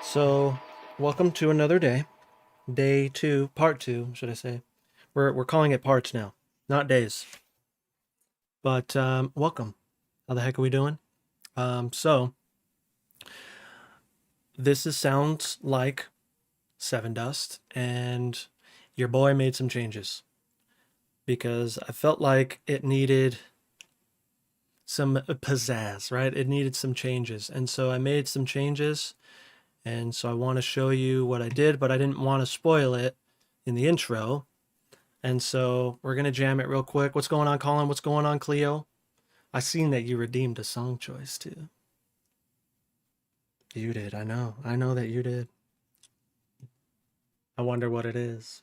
So, welcome to another day. Day 2, part 2, should I say. We're calling it parts now, not days. But welcome. How the heck are we doing? So this sounds like Sevendust, and your boy made some changes because I felt like it needed some pizzazz, right? It needed some changes, and so I made some changes. And so I want to show you what I did, but I didn't want to spoil it in the intro. And so we're going to jam it real quick. What's going on, Colin? What's going on, Cleo? I seen that you redeemed a song choice too. You did. I know. I know that you did. I wonder what it is.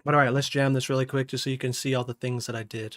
But all right, let's jam this really quick just so you can see all the things that I did.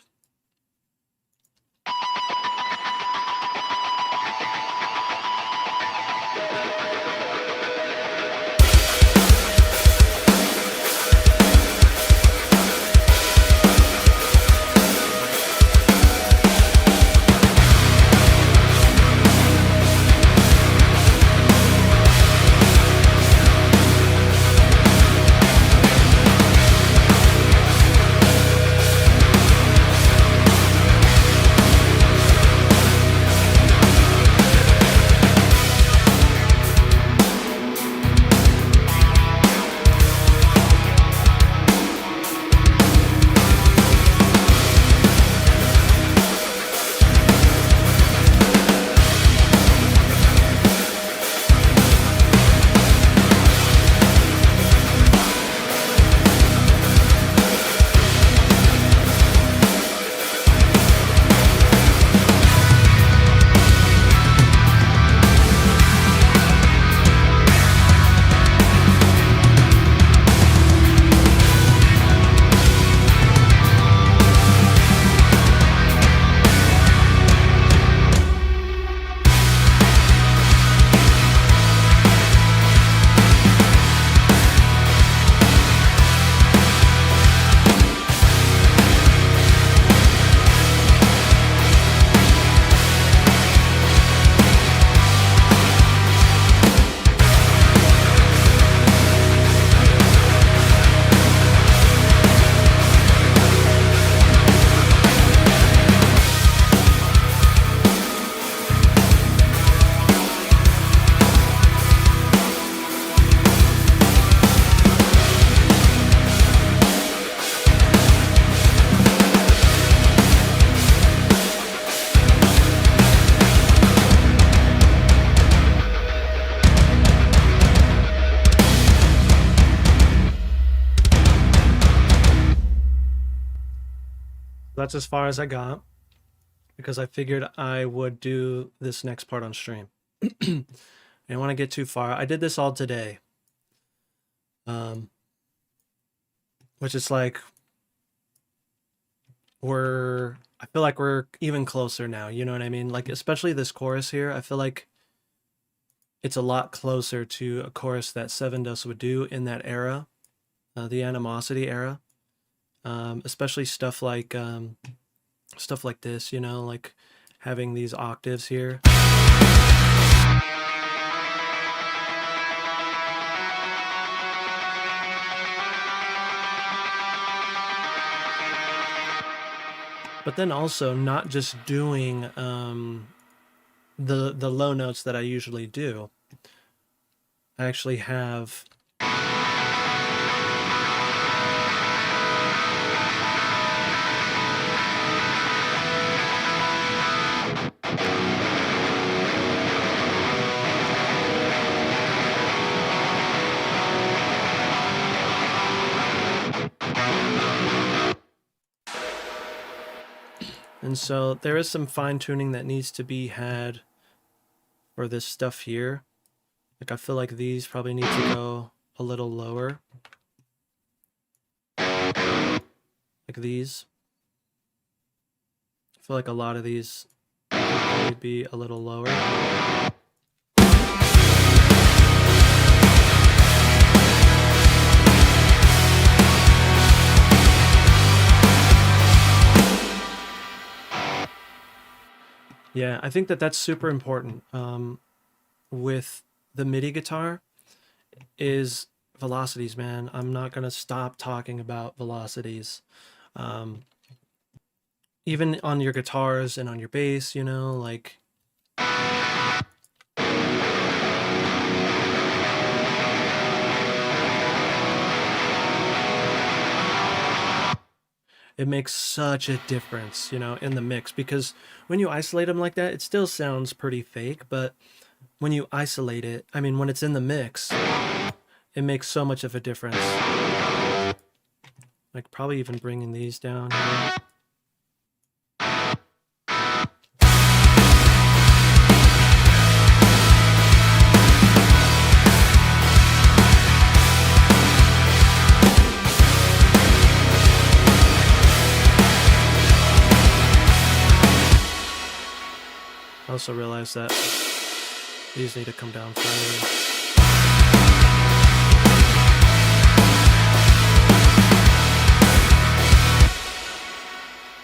That's as far as I got because I figured I would do this next part on stream. I didn't want to get too far. I did this all today. Which is like I feel like we're even closer now, you know what I mean? Like especially this chorus here, I feel like it's a lot closer to a chorus that Sevendust would do in that era, the Animosity era. Especially stuff like this, you know, like having these octaves here. But then also not just doing the low notes that I usually do. I actually have and so there is some fine tuning that needs to be had for this stuff here. Like I feel like these probably need to go a little lower. Like these. I feel like a lot of these would probably be a little lower. Yeah, I think that that's super important. with the MIDI guitar is velocities, man. I'm not gonna stop talking about velocities. Um, Even on your guitars and on your bass, you know, like it makes such a difference, you know, in the mix, because when you isolate them like that, it still sounds pretty fake, but when you isolate it, I mean, when it's in the mix, it makes so much of a difference. Like probably even bringing these down here. I also realized that these need to come down further.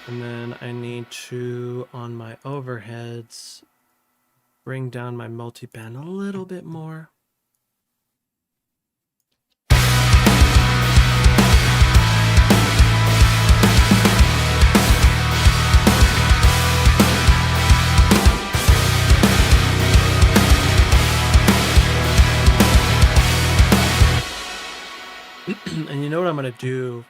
And then I need to, on my overheads, bring down my multiband a little bit more. And you know what I'm going to do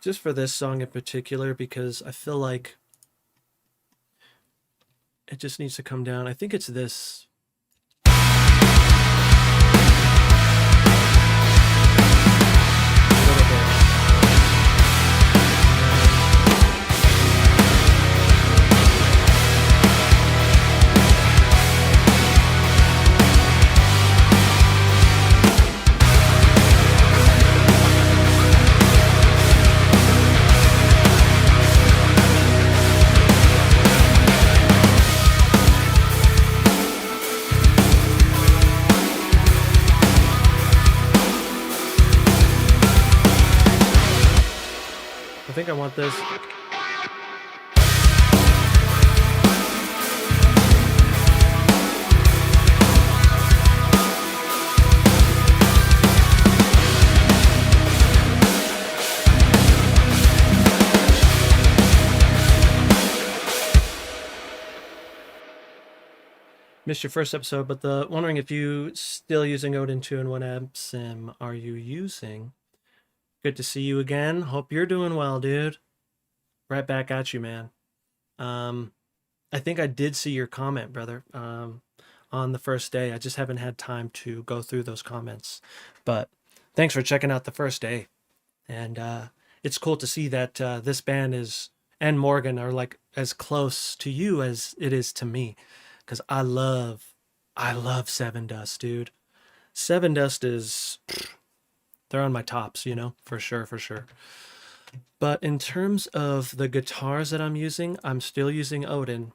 just for this song in particular, because I feel like it just needs to come down. I think it's this. I think I want this. Missed your first episode, but wondering if you still using Odin 2-in-1 amp sim are you using? Good to see you again. Hope you're doing well, dude. Right back at you, man. I think I did see your comment, brother, on the first day. I just haven't had time to go through those comments. But thanks for checking out the first day. And it's cool to see that this band is, and Morgan, are like as close to you as it is to me. Because I love Sevendust, dude. Sevendust is, they're on my tops, you know, for sure, for sure. But in terms of the guitars that I'm using, I'm still using Odin,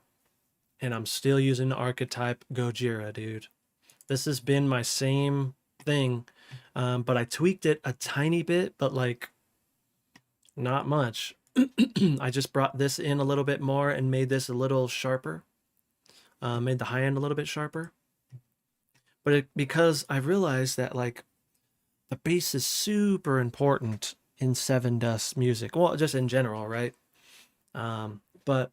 and I'm still using the Archetype Gojira, dude. This has been my same thing, but I tweaked it a tiny bit, but like not much. I just brought this in a little bit more and made this a little sharper. Made the high end a little bit sharper. But because I realized that like the bass is super important in Sevendust music. Well, just in general, right? But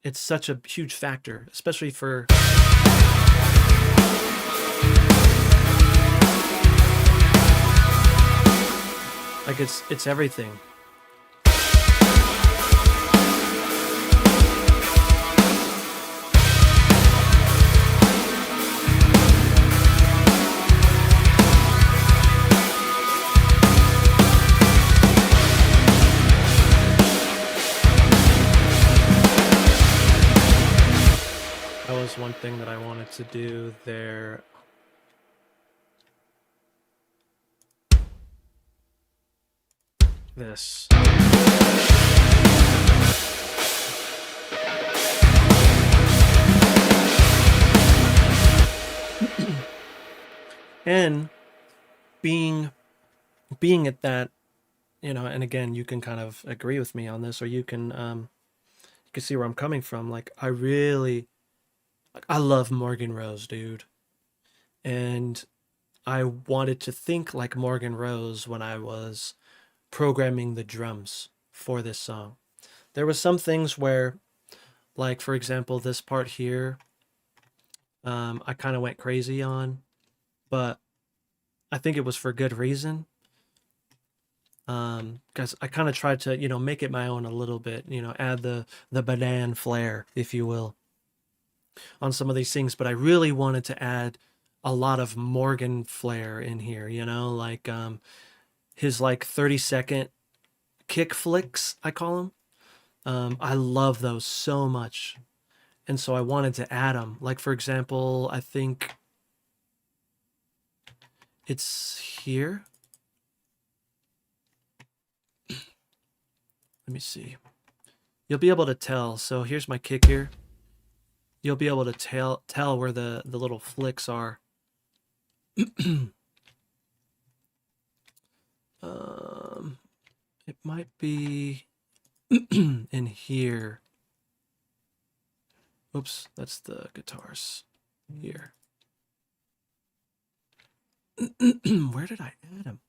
it's such a huge factor, especially for like it's everything. That was one thing that I wanted to do there. This. And being at that, you know, and again, you can kind of agree with me on this, or you can see where I'm coming from. Like I really Like, I love Morgan Rose, dude. And I wanted to think like Morgan Rose when I was programming the drums for this song. There was some things where, like for example, this part here, I kind of went crazy on, but I think it was for good reason. Because I kind of tried to, make it my own a little bit, add the banana flair, if you will, on some of these things. But I really wanted to add a lot of Morgan flair in here, like his like 30-second kick flicks, I call them. I love those so much. And so I wanted to add them. Like, for example, I think it's here. Let me see. You'll be able to tell. So here's my kick here. You'll be able to tell where the little flicks are. It might be in here. Oops, that's the guitars here. Where did I add them?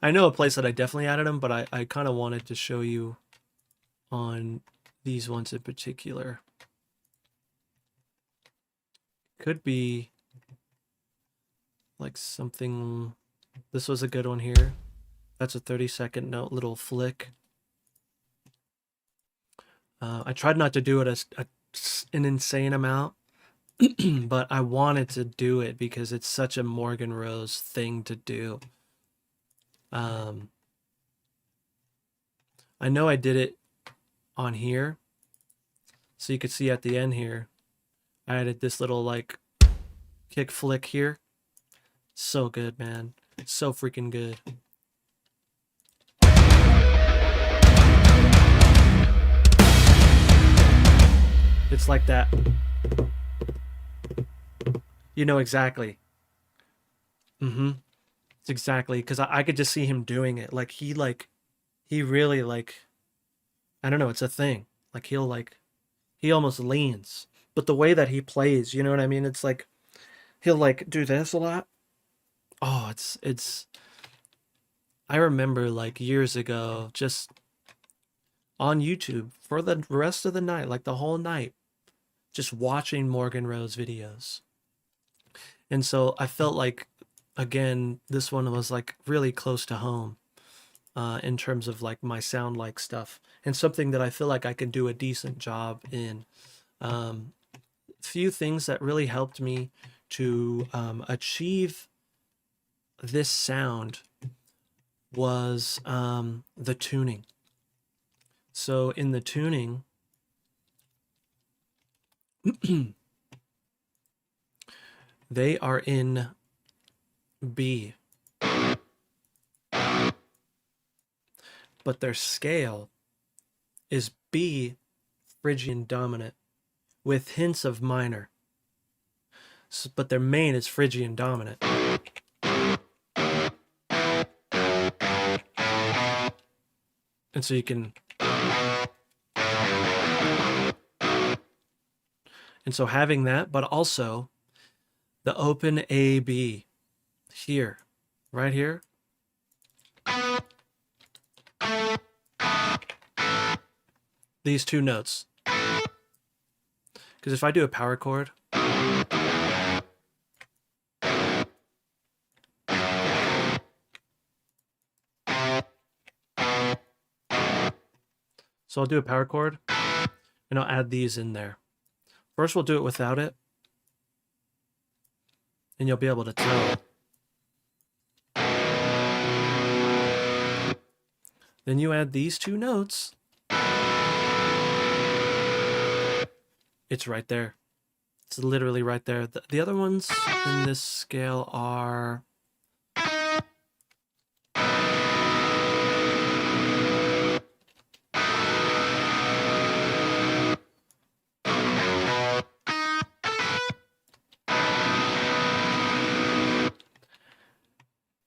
I know a place that I definitely added them, but I kind of wanted to show you on these ones in particular. Could be like something. This was a good one here. That's a 30-second note little flick. I tried not to do it an insane amount, but I wanted to do it because it's such a Morgan Rose thing to do. I know I did it on here, so you could see at the end here, I added this little like kick flick here. So good, man. It's so freaking good. It's like that. You know exactly. It's exactly, because I could just see him doing it. Like he really like, I don't know, it's a thing. Like he almost leans. But the way that he plays, you know what I mean? It's like he'll like do this a lot. Oh, it's I remember like years ago just on YouTube for the rest of the night, like the whole night, just watching Morgan Rose videos. And so I felt like, again, this one was like really close to home in terms of like my sound like stuff, and something that I feel like I can do a decent job in. Few things that really helped me to achieve this sound was the tuning. So in the tuning, they are in B, but their scale is B Phrygian dominant with hints of minor. So, but their main is Phrygian dominant. And so you can... And so having that, but also the open A, B here, right here. These two notes. Because if I do a power chord, so I'll do a power chord and I'll add these in there. First we'll do it without it, and you'll be able to tell. Then you add these two notes. It's right there. It's literally right there. The other ones in this scale are...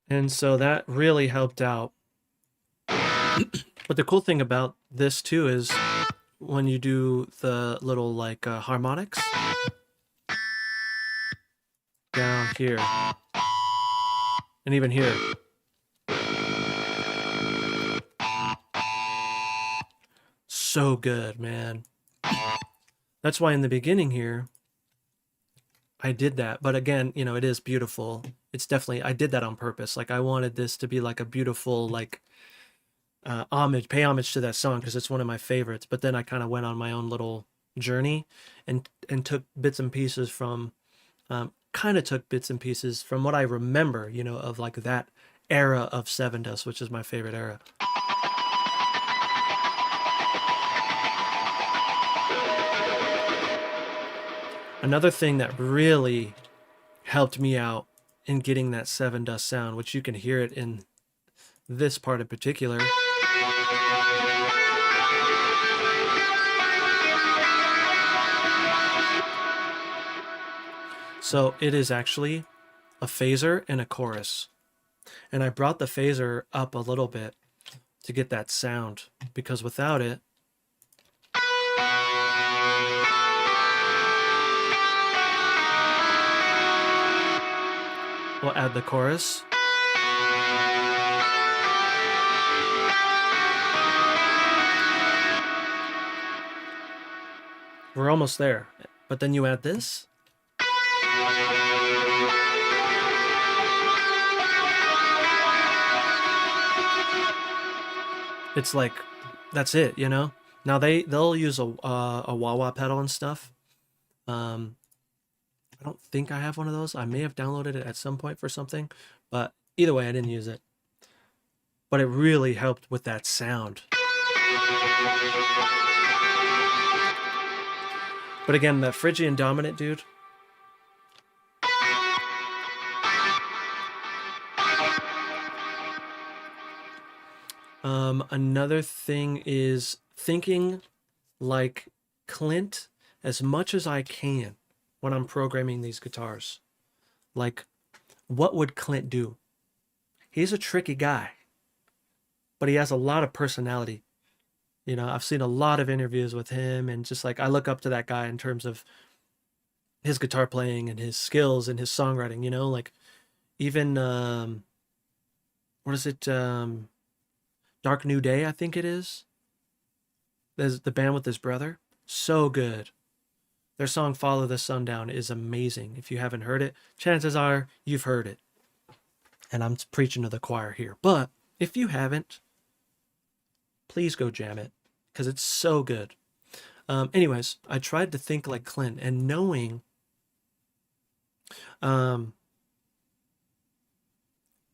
And so that really helped out. But the cool thing about this too is when you do the little like harmonics down here and even here. So good, man. That's why in the beginning here, I did that. But again, you know, it is beautiful. It's definitely, I did that on purpose. Like I wanted this to be like a beautiful, like pay homage to that song because it's one of my favorites. But then I kind of went on my own little journey and took bits and pieces from, kind of took bits and pieces from what I remember, you know, of like that era of Sevendust, which is my favorite era. Another thing that really helped me out in getting that Sevendust sound, which you can hear it in this part in particular. So it is actually a phaser and a chorus. And I brought the phaser up a little bit to get that sound because without it, we'll add the chorus. We're almost there. But then you add this. It's like, that's it, you know? Now they'll use a wah-wah pedal and stuff. I don't think I have one of those. I may have downloaded it at some point for something, but either way, I didn't use it. But it really helped with that sound. But again, the Phrygian dominant, dude. Another thing is thinking like Clint as much as I can when I'm programming these guitars. Like, what would Clint do? He's a tricky guy, but he has a lot of personality. You know, I've seen a lot of interviews with him, and just like I look up to that guy in terms of his guitar playing and his skills and his songwriting, you know, like even what is it? Dark New Day, I think it is. There's the band with his brother. So good. Their song Follow the Sundown is amazing. If you haven't heard it, chances are you've heard it. And I'm preaching to the choir here. But if you haven't, please go jam it because it's so good. Anyways, I tried to think like Clint and knowing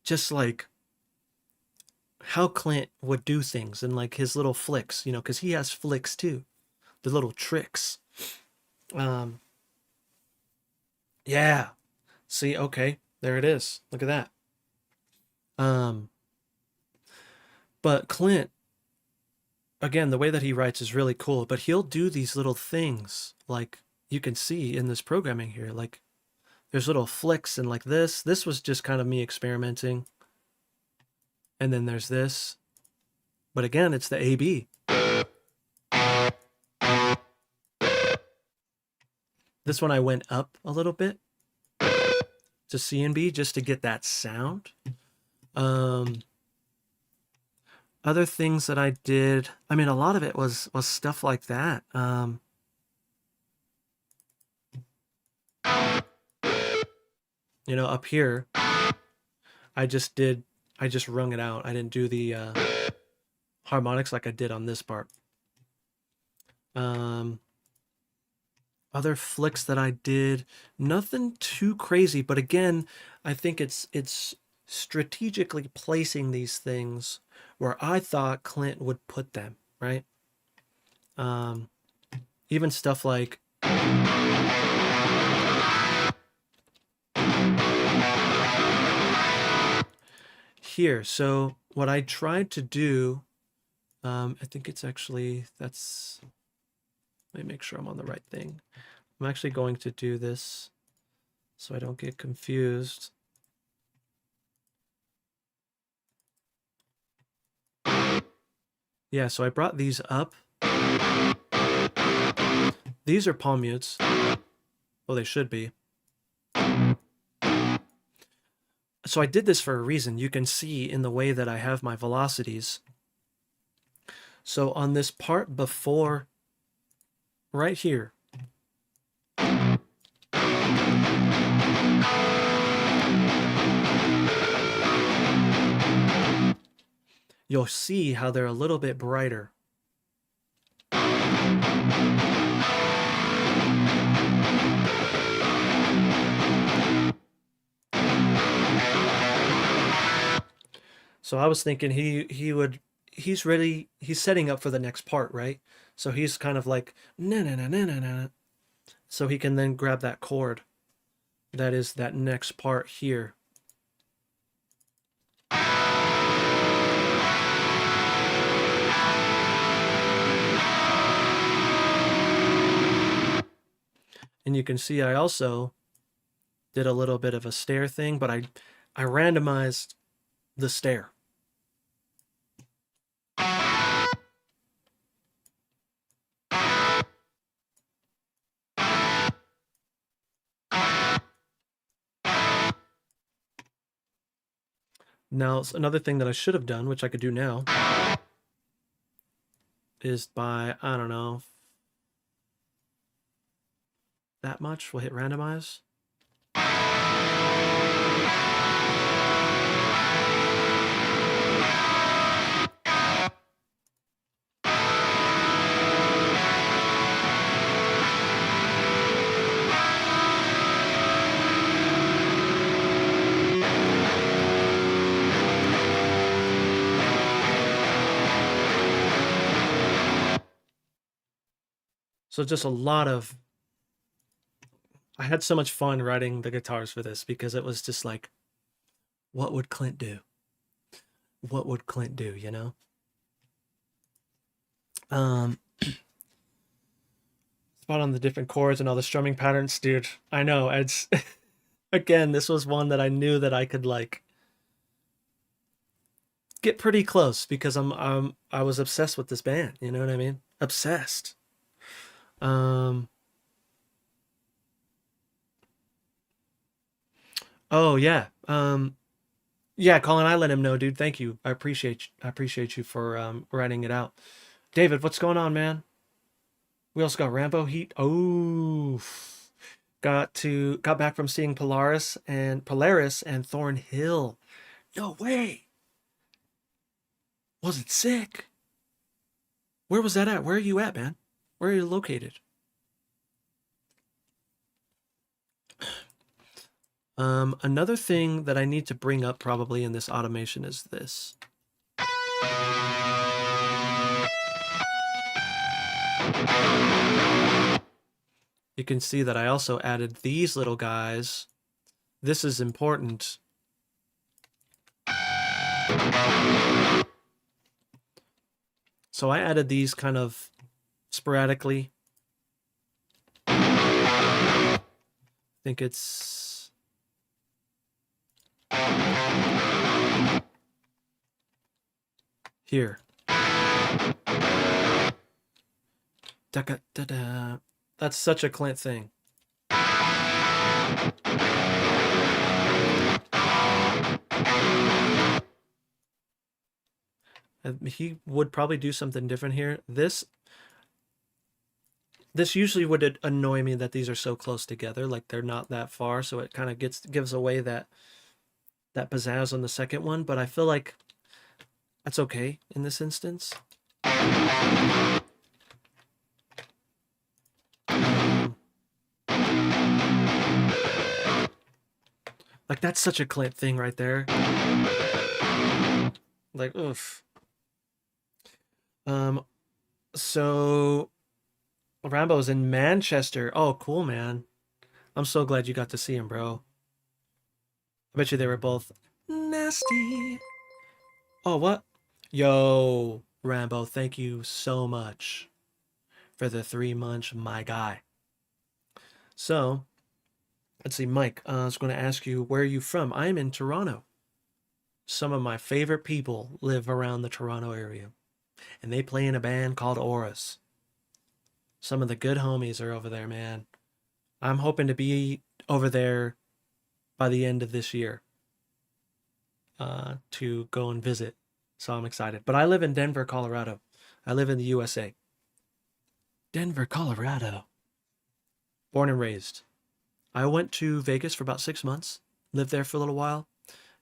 just like how Clint would do things and like his little flicks, you know, because he has flicks too, the little tricks. Yeah. See, okay, there it is. Look at that. But Clint, again, the way that he writes is really cool, but he'll do these little things like you can see in this programming here. Like there's little flicks and like this. This was just kind of me experimenting. And then there's this. But again, it's the AB. This one I went up a little bit to C and B just to get that sound. Other things that I did, I mean, a lot of it was stuff like that. You know, up here, I just rung it out. I didn't do the harmonics like I did on this part. Other flicks that I did, nothing too crazy, but again, I think it's strategically placing these things where I thought Clint would put them, right? Even stuff like here. So what I tried to do, I think it's actually, let me make sure I'm on the right thing. I'm actually going to do this so I don't get confused. Yeah, so I brought these up. These are palm mutes. Well, they should be. So I did this for a reason. You can see in the way that I have my velocities. So on this part before, right here, you'll see how they're a little bit brighter. So I was thinking he's setting up for the next part, right? So he's kind of like na na na na na na, so he can then grab that chord. That is that next part here. And you can see I also did a little bit of a stair thing, but I randomized the stair. Now, another thing that I should have done, which I could do now, is by, I don't know, that much. We'll hit randomize. So just a lot of, I had so much fun writing the guitars for this because it was just like, what would Clint do? What would Clint do, you know? Spot on the different chords and all the strumming patterns, dude. I know, it's, again, this was one that I knew that I could like get pretty close because I was obsessed with this band, you know what I mean? Obsessed. Oh yeah. Yeah, Colin, I let him know, dude. Thank you. I appreciate you for writing it out. David, what's going on, man? We also got Rambo Heat. Oh, got back from seeing Polaris and Thornhill. No way. Was it sick? Where was that at? Where are you at, man? Where are you located? Another thing that I need to bring up probably in this automation is this. You can see that I also added these little guys. This is important. So I added these kind of sporadically. I think it's here. Da-da-da-da. That's such a Clint thing. He would probably do something different here. This usually would annoy me that these are so close together, like they're not that far, so it kind of gives away that pizzazz on the second one, but I feel like that's okay in this instance. Like that's such a Clint thing right there. Like, oof. So Rambo's in Manchester. Oh, cool, man. I'm so glad you got to see him, bro. I bet you they were both nasty. Oh, what? Yo, Rambo, thank you so much for the 3 months, my guy. So, let's see, Mike, I was going to ask you, where are you from? I'm in Toronto. Some of my favorite people live around the Toronto area, and they play in a band called Auras. Some of the good homies are over there, man. I'm hoping to be over there by the end of this year to go and visit. So I'm excited. But I live in Denver, Colorado. I live in the USA. Denver, Colorado. Born and raised. I went to Vegas for about 6 months, lived there for a little while,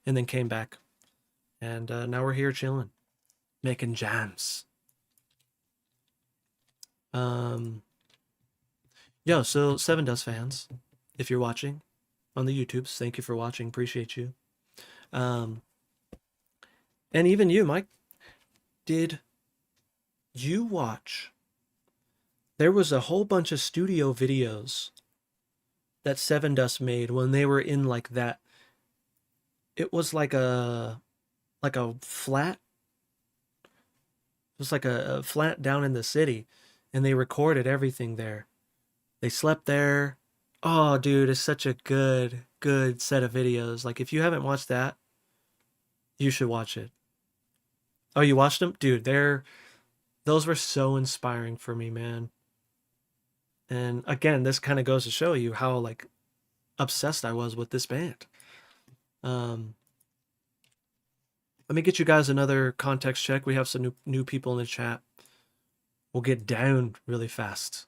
and then came back. And now we're here chilling, making jams. Yo, so Sevendust fans, if you're watching on the YouTubes, thank you for watching. Appreciate you. And even you, Mike, did you watch? There was a whole bunch of studio videos that Sevendust made when they were in like that. It was like a flat. It was like a flat down in the city, and they recorded everything there. They slept there. Oh, dude, it's such a good set of videos. Like, if you haven't watched that, you should watch it. Oh, you watched them? Dude, those were so inspiring for me, man. And again, this kind of goes to show you how, like, obsessed I was with this band. Let me get you guys another context check. We have some new people in the chat. We'll get down really fast.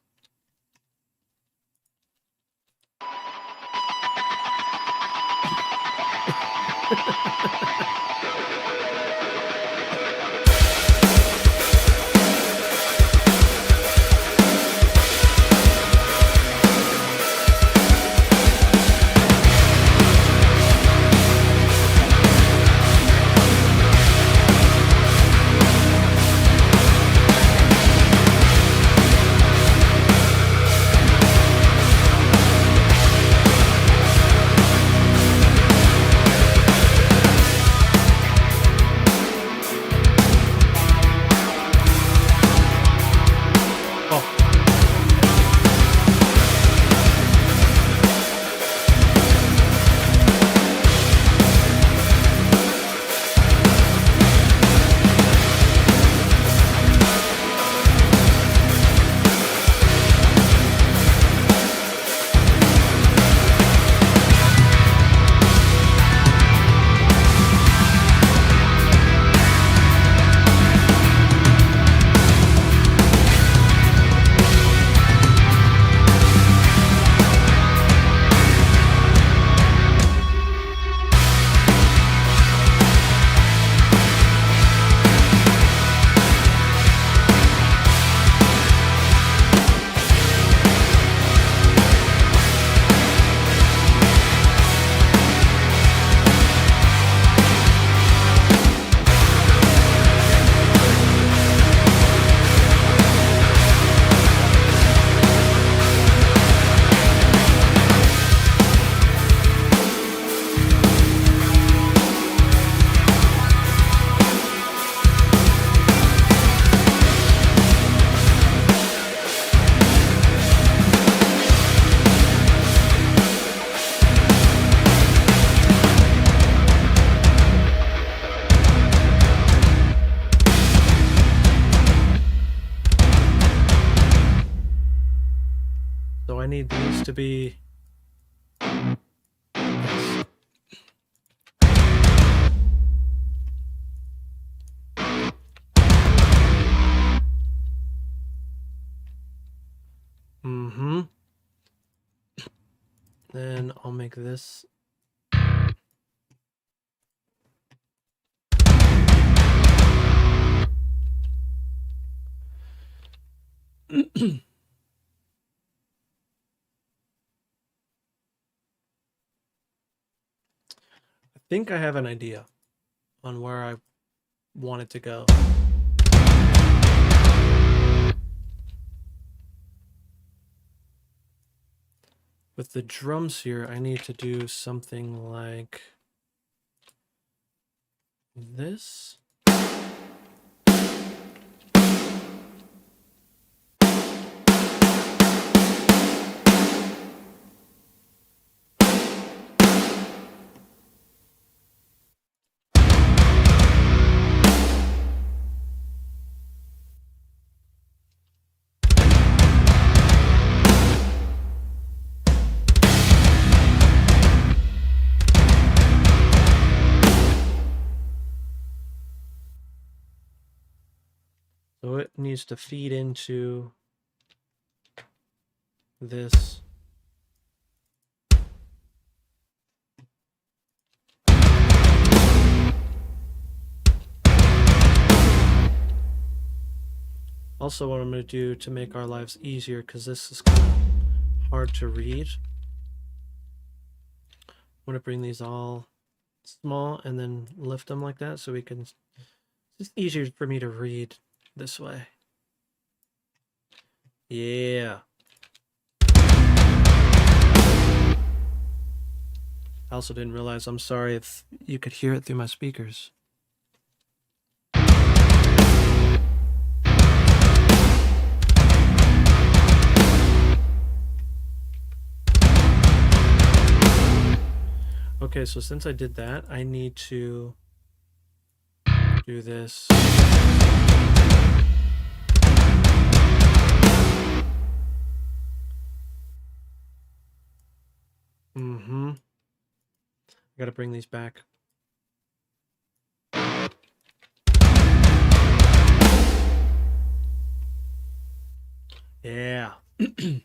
So I need these to be... Yes. Then I'll make this... I think I have an idea on where I want it to go. With the drums here, I need to do something like this. So it needs to feed into this. Also, what I'm going to do to make our lives easier, because this is kind of hard to read, I'm going to bring these all small and then lift them like that so we can, it's just easier for me to read this way. Yeah. I also didn't realize, I'm sorry if you could hear it through my speakers. Okay, so since I did that, I need to do this. I gotta bring these back. Yeah. I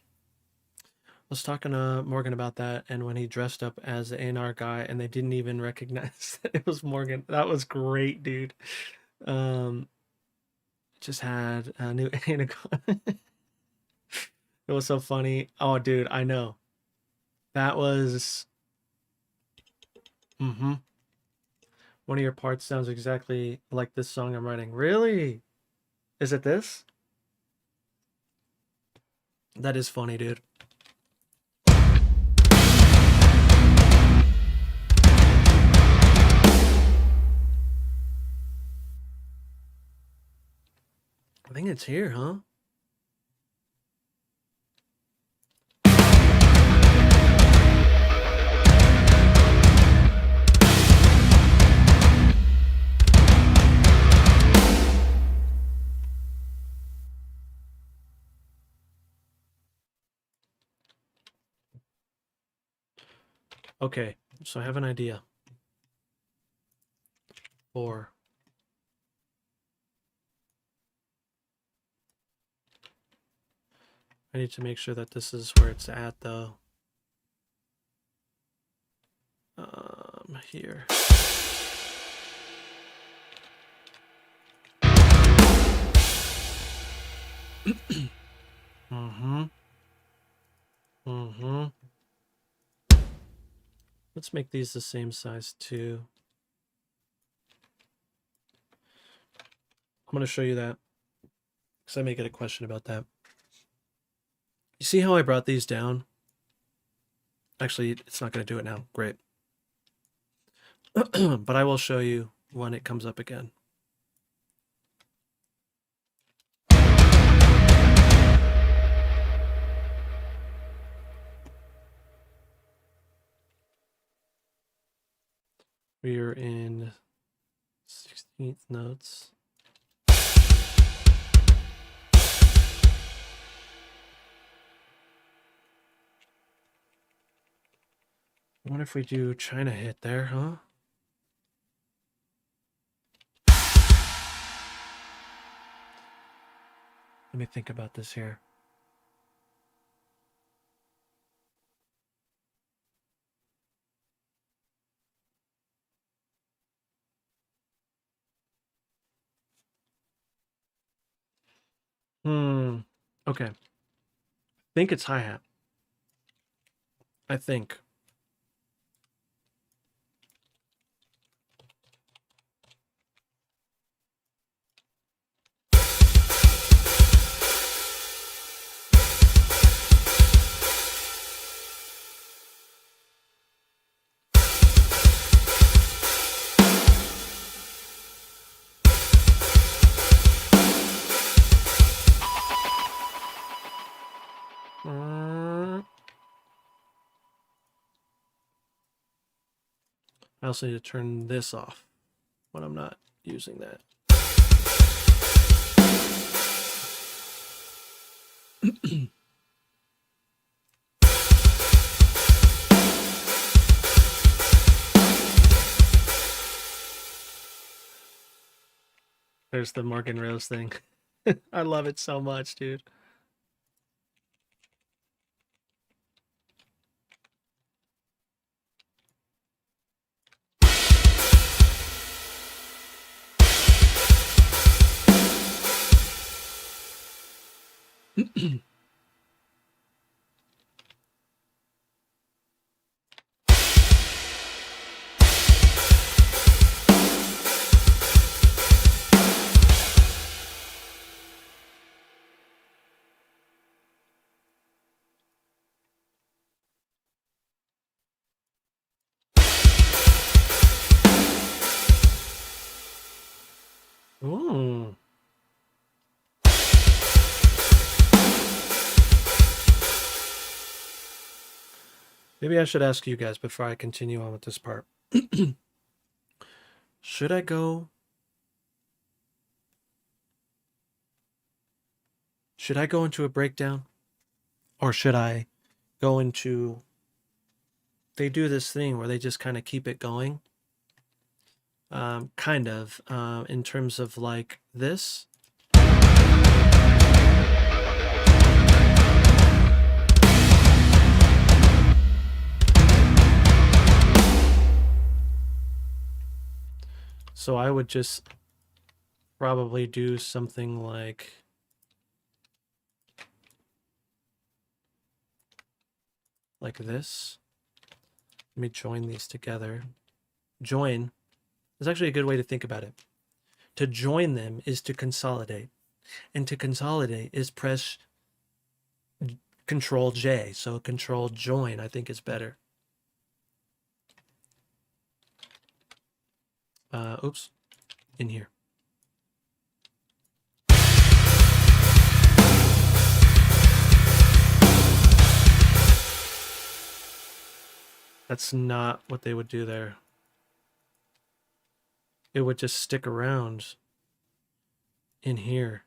was talking to Morgan about that, and when he dressed up as the A&R guy, and they didn't even recognize that it was Morgan. That was great, dude. Just had a new anaconda. It was so funny. Oh, dude, I know. That was. One of your parts sounds exactly like this song I'm writing. Really? Is it this? That is funny, dude. I think it's here, huh? Okay, so I have an idea. 4. I need to make sure that this is where it's at, though. Here. Let's make these the same size, too. I'm going to show you that, because I may get a question about that. You see how I brought these down? Actually, it's not going to do it now. Great. But I will show you when it comes up again. We are in 16th notes. I wonder if we do China hit there, huh? Let me think about this here. Okay. I think it's hi-hat. I think. I also need to turn this off when I'm not using that. There's the Morgan Rose thing. I love it so much, dude. Ooh. Maybe I should ask you guys before I continue on with this part. Should I go? Should I go into a breakdown? Or should I go into... They do this thing where they just kind of keep it going. Kind of. In terms of like this. So I would just probably do something like this. Let me join these together. Join is actually a good way to think about it. To join them is to consolidate. And to consolidate is press Control J. So Control Join, I think, is better. Oops. In here. That's not what they would do there. It would just stick around in here.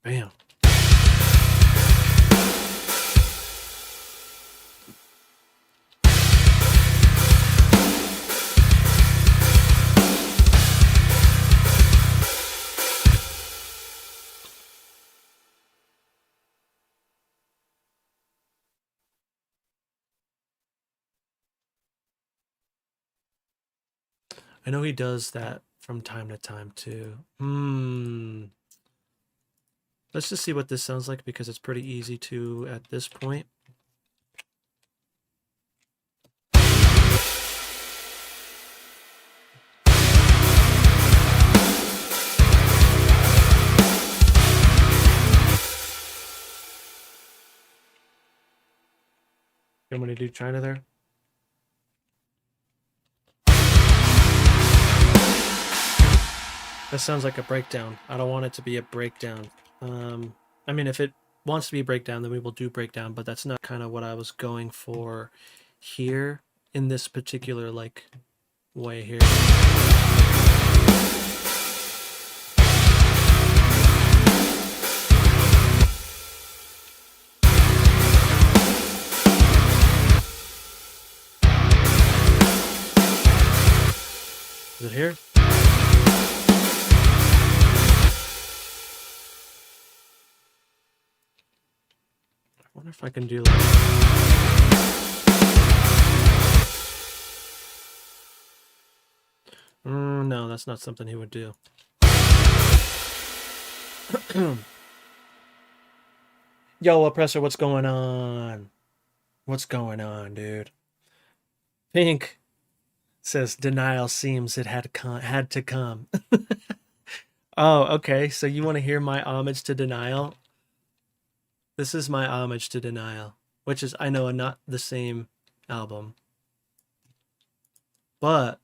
Bam. I know he does that from time to time too. Let's just see what this sounds like because it's pretty easy to at this point. You want me to do China there? That sounds like a breakdown. I don't want it to be a breakdown. I mean, if it wants to be a breakdown, then we will do breakdown, but that's not kind of what I was going for here in this particular, like, way here. Is it here? I wonder if I can do like... no, that's not something he would do. Yo, Oppressor, what's going on? What's going on, dude? Pink says denial seems it had to come. Oh, okay. So you want to hear my homage to denial? This is my homage to denial, which is, I know, not the same album, but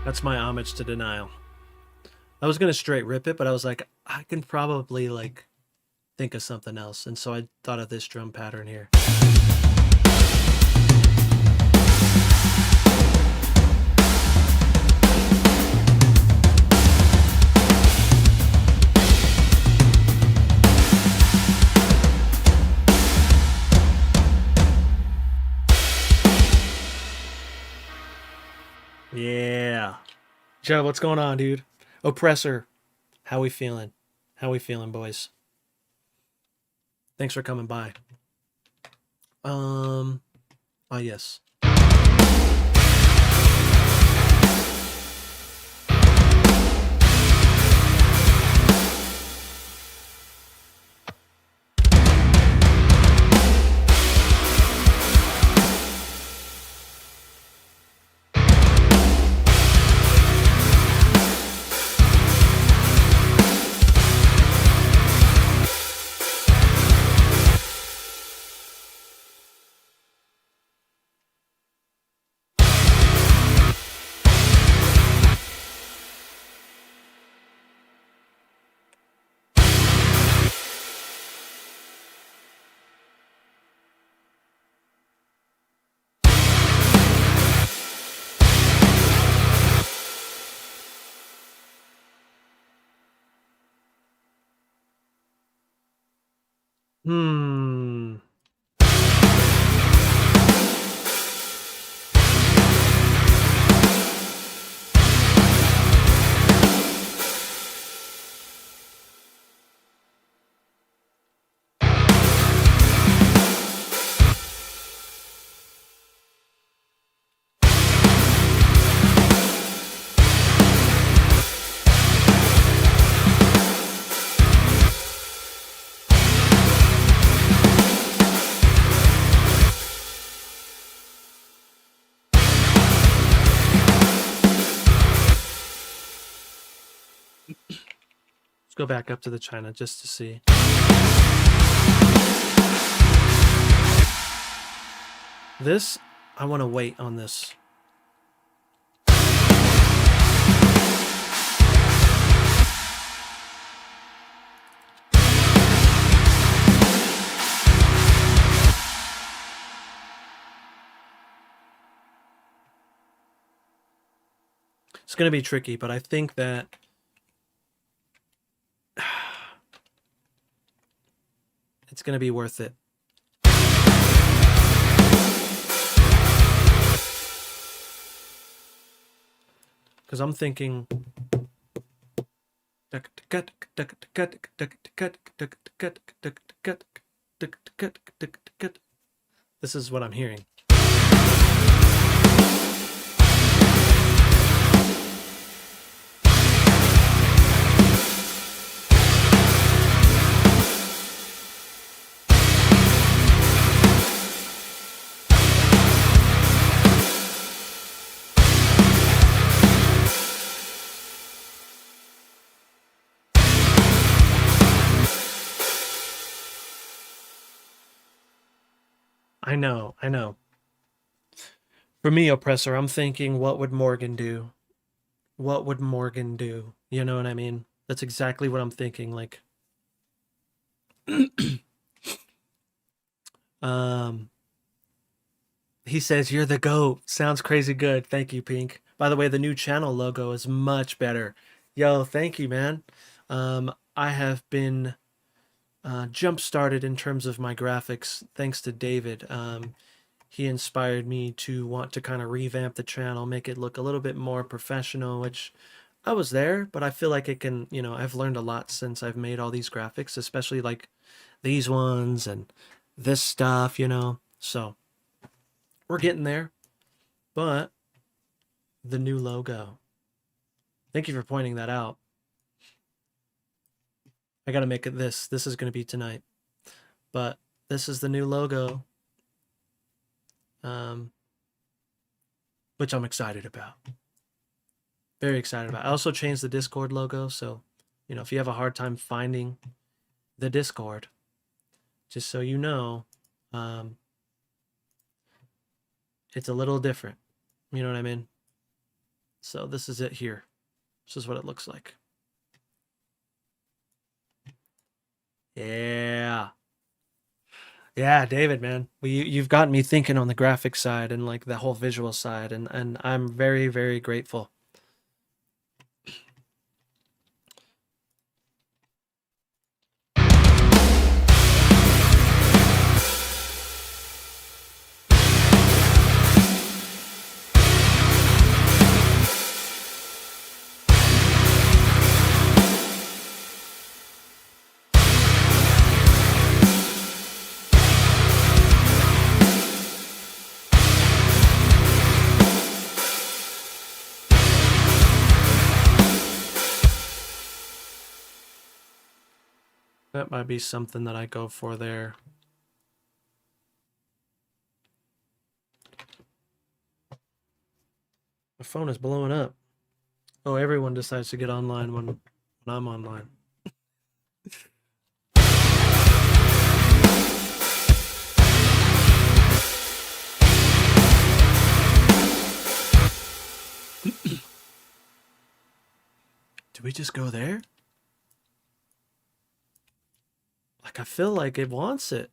that's my homage to denial. I was gonna straight rip it, but I was like, I can probably like think of something else, and so I thought of this drum pattern here. Yeah. Joe, what's going on, dude? Oppressor, how we feeling? How we feeling, boys? Thanks for coming by. Yes. Hmm. Let's go back up to the China just to see. This, I want to wait on this. It's going to be tricky, but I think that it's going to be worth it. Because I'm thinking... This is what I'm hearing. I know. For me, Oppressor, I'm thinking, what would Morgan do? What would Morgan do? You know what I mean? That's exactly what I'm thinking. Like, he says, you're the GOAT. Sounds crazy good. Thank you, Pink. By the way, the new channel logo is much better. Yo, thank you, man. I have been jump-started in terms of my graphics thanks to David. He inspired me to want to kind of revamp the channel, make it look a little bit more professional, which I was there, but I feel like it can, you know, I've learned a lot since I've made all these graphics, especially like these ones and this stuff, you know. So we're getting there, but the new logo. Thank you for pointing that out. I got to make it this. This is going to be tonight. But this is the new logo. Which I'm excited about. Very excited about. I also changed the Discord logo, so, you know, if you have a hard time finding the Discord, just so you know, it's a little different. You know what I mean? So this is it here. This is what it looks like. Yeah. Yeah, David, man. You've gotten me thinking on the graphic side and like the whole visual side, and I'm very, very grateful. That might be something that I go for there. My phone is blowing up. Oh, everyone decides to get online when I'm online. Do we just go there? Like, I feel like it wants it.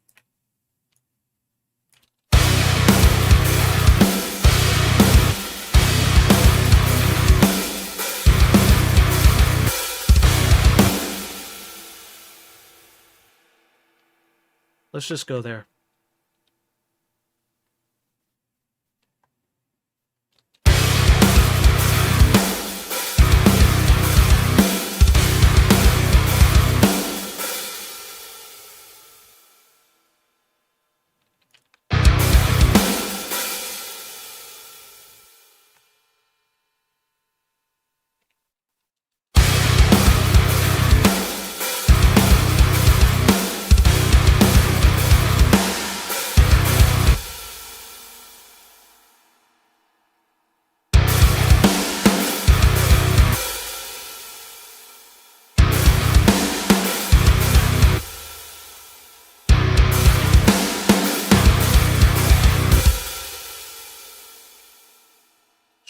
Let's just go there.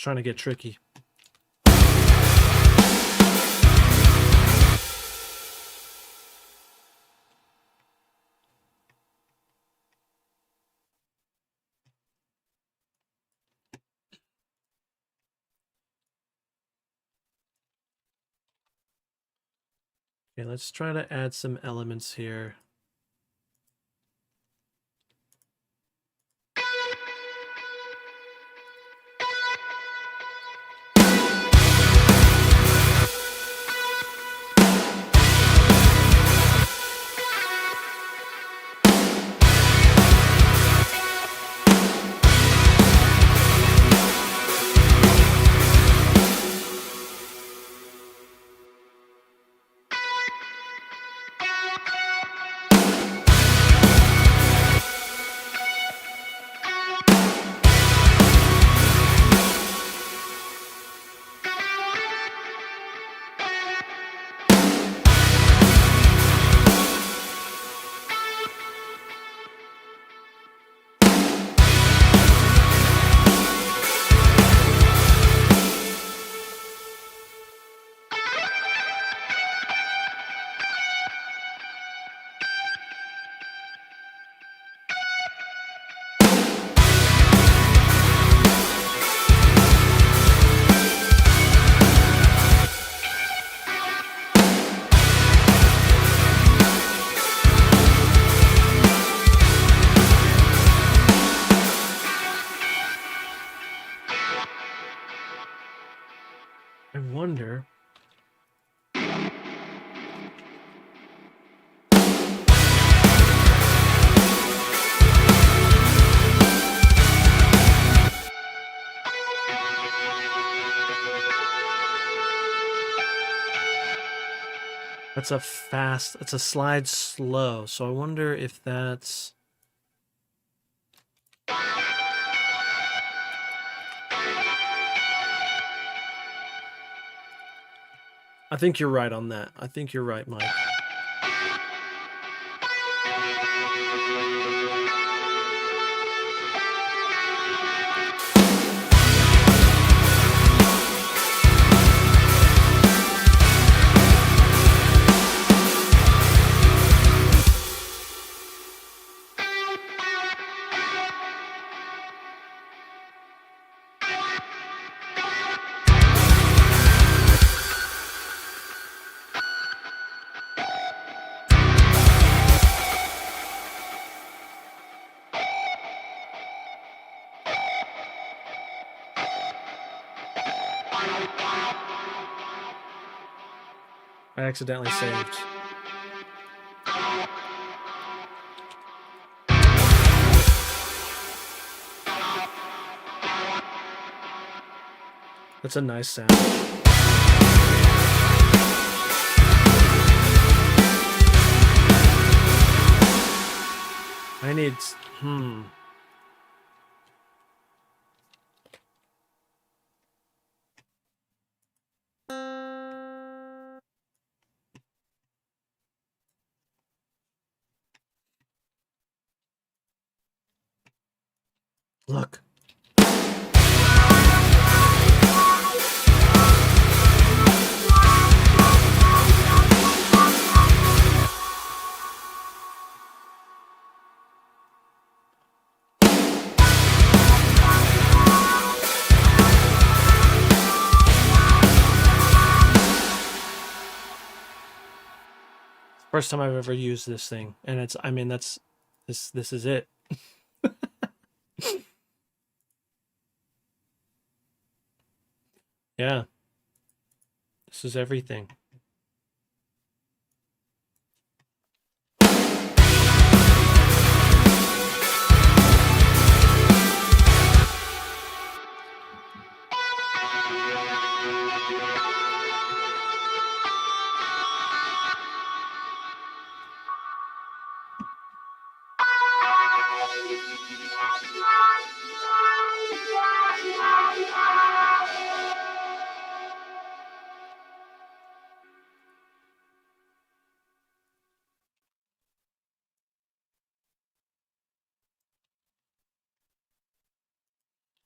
Trying to get tricky. Okay, let's try to add some elements here. I wonder. That's a fast, it's a slide slow, so I wonder if that's... I think you're right on that. I think you're right, Mike. I accidentally saved. That's a nice sound. I need... Look. First time I've ever used this thing, and it's, I mean, that's, this is it. Yeah. This is everything.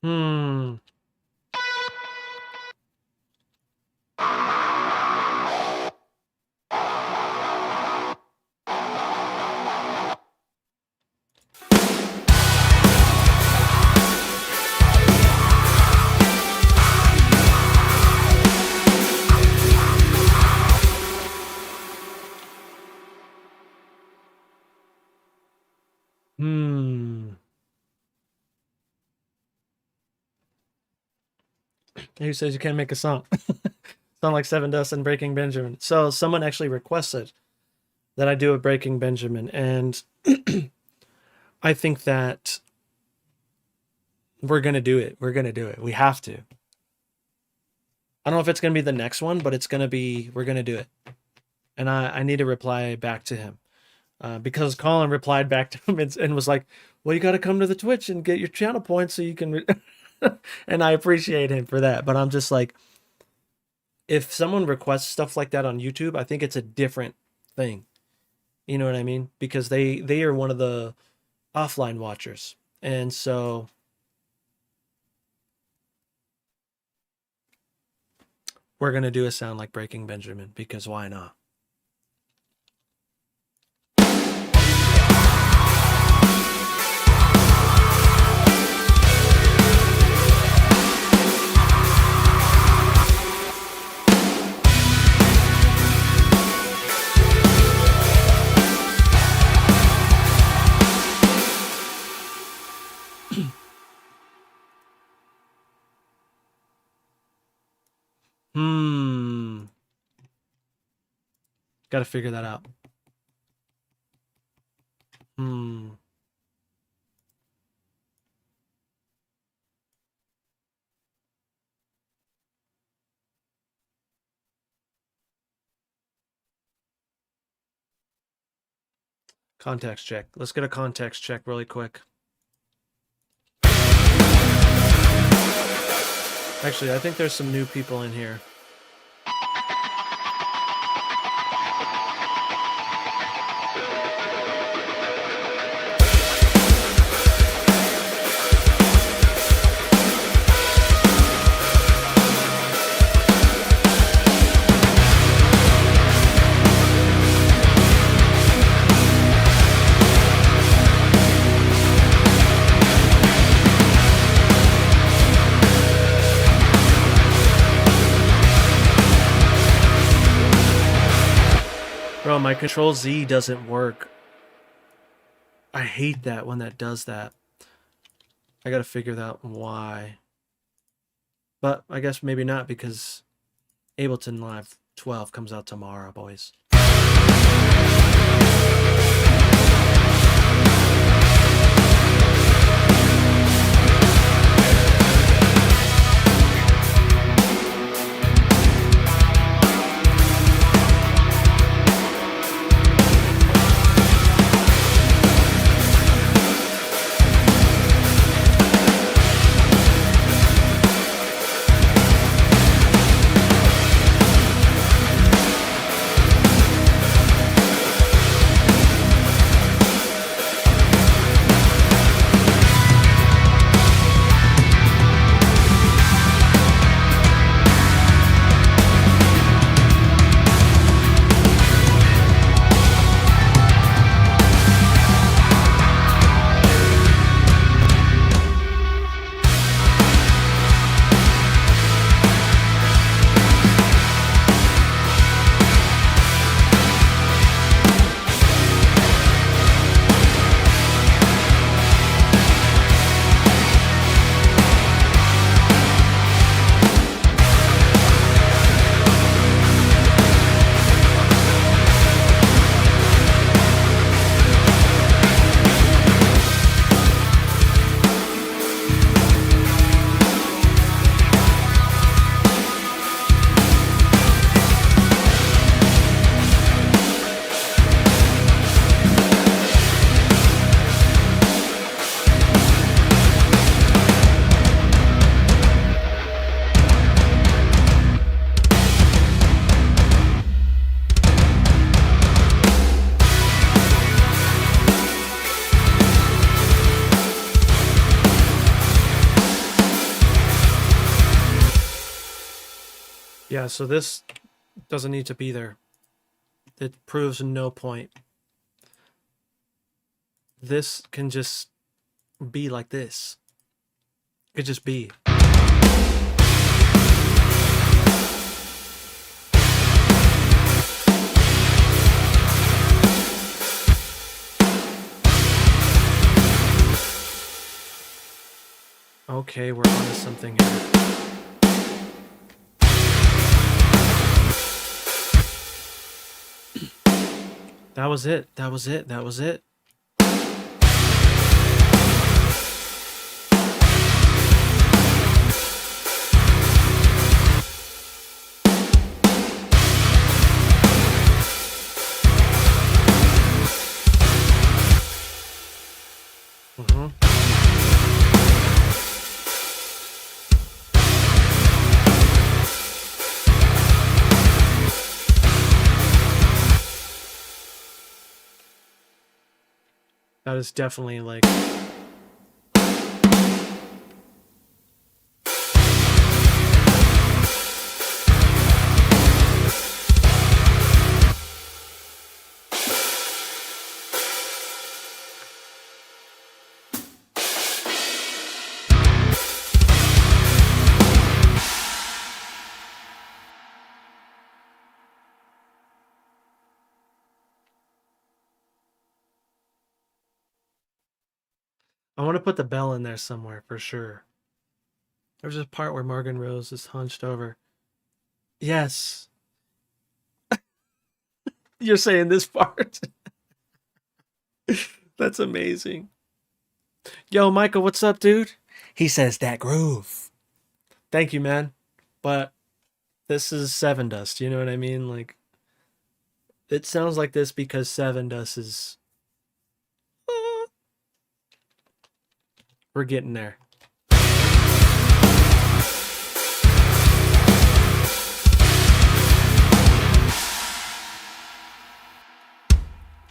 Hmm. Who says you can't make a song? Sound like Sevendust and Breaking Benjamin. So someone actually requested that I do a Breaking Benjamin, and I think that we're gonna do it. We're gonna do it. We have to. I don't know if it's gonna be the next one, but it's gonna be. We're gonna do it, and I need to reply back to him because Colin replied back to him and was like, "Well, you got to come to the Twitch and get your channel points so you can." And I appreciate him for that, but I'm just like, if someone requests stuff like that on YouTube, I think it's a different thing. You know what I mean? Because they are one of the offline watchers, and so we're gonna do a sound like Breaking Benjamin because why not? Got to figure that out. Context check. Let's get a context check really quick. Actually, I think there's some new people in here. Bro, my Control Z doesn't work. I hate that when that does that. I gotta figure out why. But I guess maybe not, because Ableton Live 12 comes out tomorrow, boys. Yeah, so this doesn't need to be there. It proves no point. This can just be like this. It could just be. Okay, we're onto something here. That was it. That was it. That was it. That is definitely like... I want to put the bell in there somewhere for sure. There's a part where Morgan Rose is hunched over. Yes. You're saying this part. That's amazing. Yo, Michael, what's up, dude? He says that groove. Thank you, man. But this is Sevendust, you know what I mean? Like, it sounds like this because Sevendust is... We're getting there.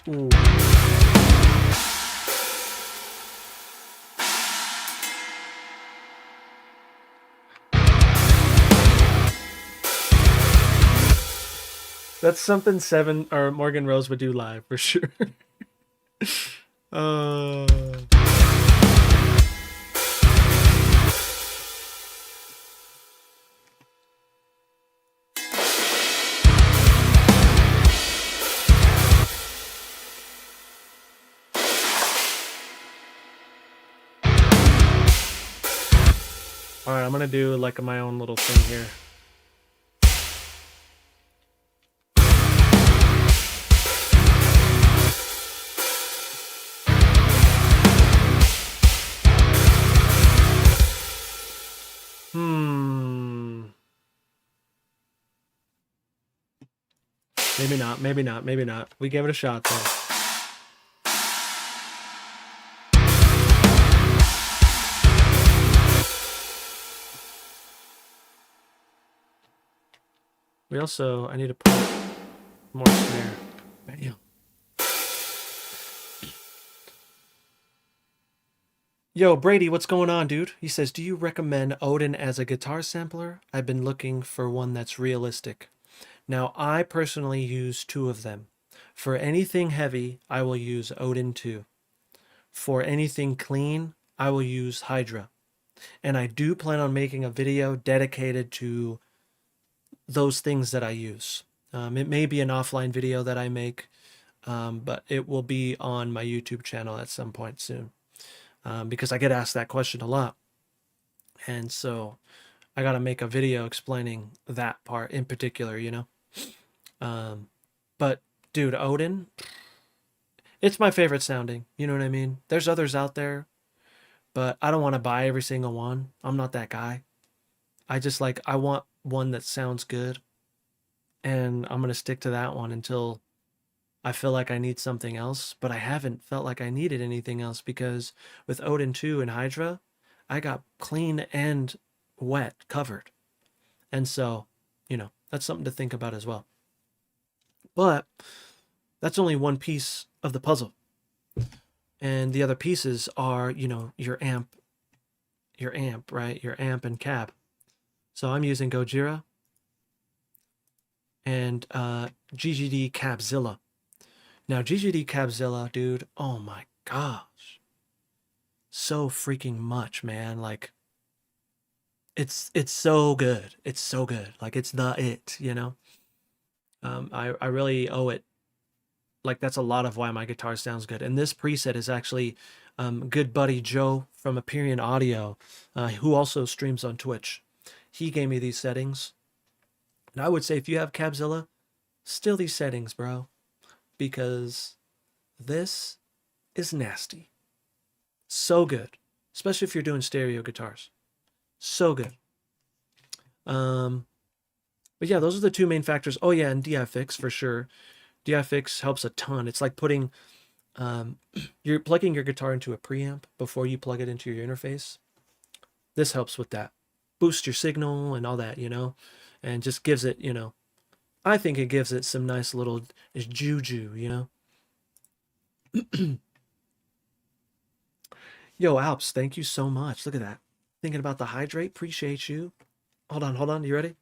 Ooh. That's something Seven or Morgan Rose would do live for sure. uh... All right, I'm gonna do like my own little thing here. Maybe not, maybe not, maybe not. We gave it a shot though. We also, I need to put more snare. Bam. Yo, Brady, what's going on, dude? He says, do you recommend Odin as a guitar sampler? I've been looking for one that's realistic. Now, I personally use two of them. For anything heavy, I will use Odin 2. For anything clean, I will use Hydra. And I do plan on making a video dedicated to those things that I use. It may be an offline video that I make, but it will be on my YouTube channel at some point soon. Because I get asked that question a lot. And so I got to make a video explaining that part in particular, you know? But dude, Odin, it's my favorite sounding. You know what I mean? There's others out there, but I don't want to buy every single one. I'm not that guy. I want one that sounds good. And I'm going to stick to that one until I feel like I need something else. But I haven't felt like I needed anything else because with Odin 2 and Hydra, I got clean and wet covered. And so, you know, that's something to think about as well. But that's only one piece of the puzzle. And the other pieces are, you know, your amp, right? Your amp and cab. So I'm using Gojira. and GGD Cabzilla. Now, GGD Cabzilla, dude, oh my gosh. So freaking much, man. Like, it's so good. It's so good. Like, it's the it, you know? I really owe it. Like, that's a lot of why my guitar sounds good. And this preset is actually good buddy Joe from Aperion Audio, who also streams on Twitch. He gave me these settings. And I would say if you have Cabzilla, still these settings, bro. Because this is nasty. So good. Especially if you're doing stereo guitars. So good. But yeah, those are the two main factors. Oh yeah, and DI fix for sure. DI fix helps a ton. It's like putting you're plugging your guitar into a preamp before you plug it into your interface. This helps with that. Boost your signal and all that, you know, and just gives it, you know, I think it gives it some nice little juju, you know. Yo, Alps, thank you so much. Look at that. Thinking about the hydrate. Appreciate you. Hold on. You ready?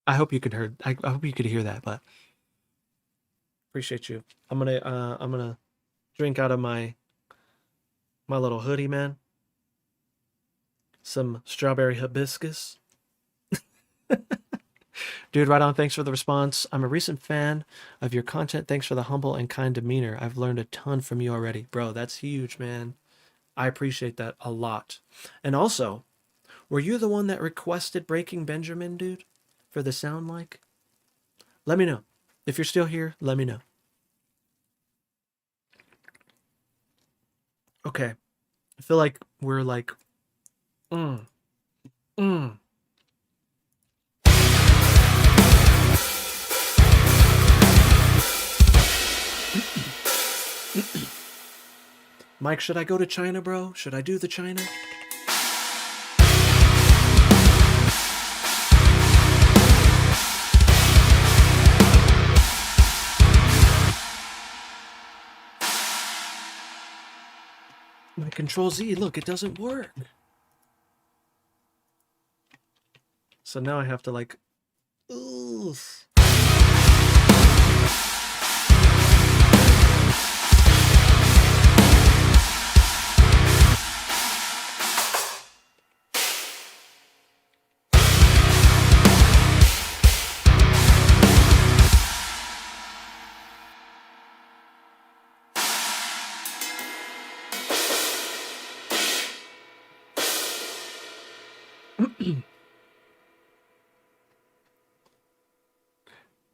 I hope you could hear. I hope you could hear that, but appreciate you. I'm gonna drink out of my little hoodie, man. Some strawberry hibiscus. Dude, right on. Thanks for the response. I'm a recent fan of your content. Thanks for the humble and kind demeanor. I've learned a ton from you already. Bro, that's huge, man. I appreciate that a lot. And also, were you the one that requested Breaking Benjamin, dude? For the sound like? Let me know. If you're still here, let me know. Okay. I feel like we're like, mm. Mike, should I go to China, bro? Should I do the China? My Control Z, look, it doesn't work. So now I have to like, oof.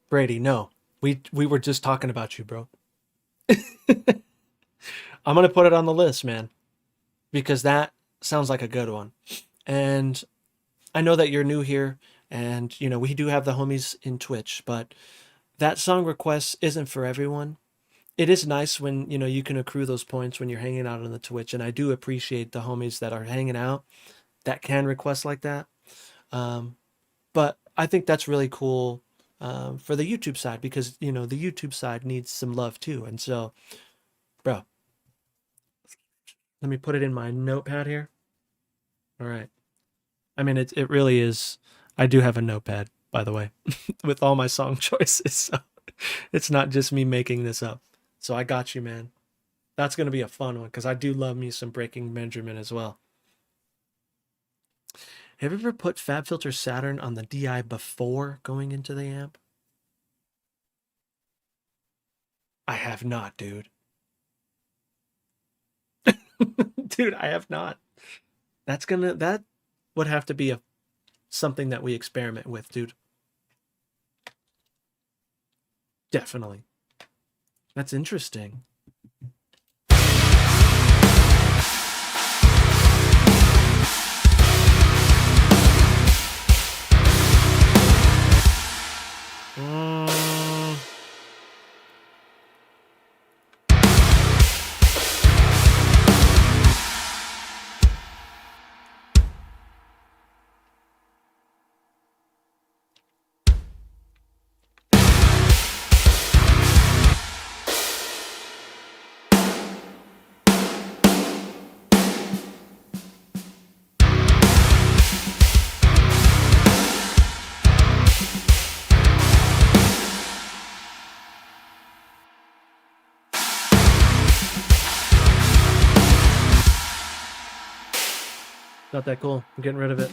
Brady, no. We were just talking about you, bro. I'm gonna put it on the list, man, because that sounds like a good one. And I know that you're new here, and you know we do have the homies in Twitch, but that song request isn't for everyone. It is nice when you know you can accrue those points when you're hanging out on the Twitch, and I do appreciate the homies that are hanging out that can request like that. But I think that's really cool for the YouTube side because you know the YouTube side needs some love too. And so, bro, let me put it in my notepad here. All right. I mean, it really is. I do have a notepad, by the way, with all my song choices. So it's not just me making this up. So I got you, man. That's gonna be a fun one because I do love me some Breaking Benjamin as well. Have you ever put FabFilter Saturn on the DI before going into the amp? I have not, dude. Dude, I have not. That would have to be something that we experiment with, dude. Definitely. That's interesting. Not that cool. I'm getting rid of it.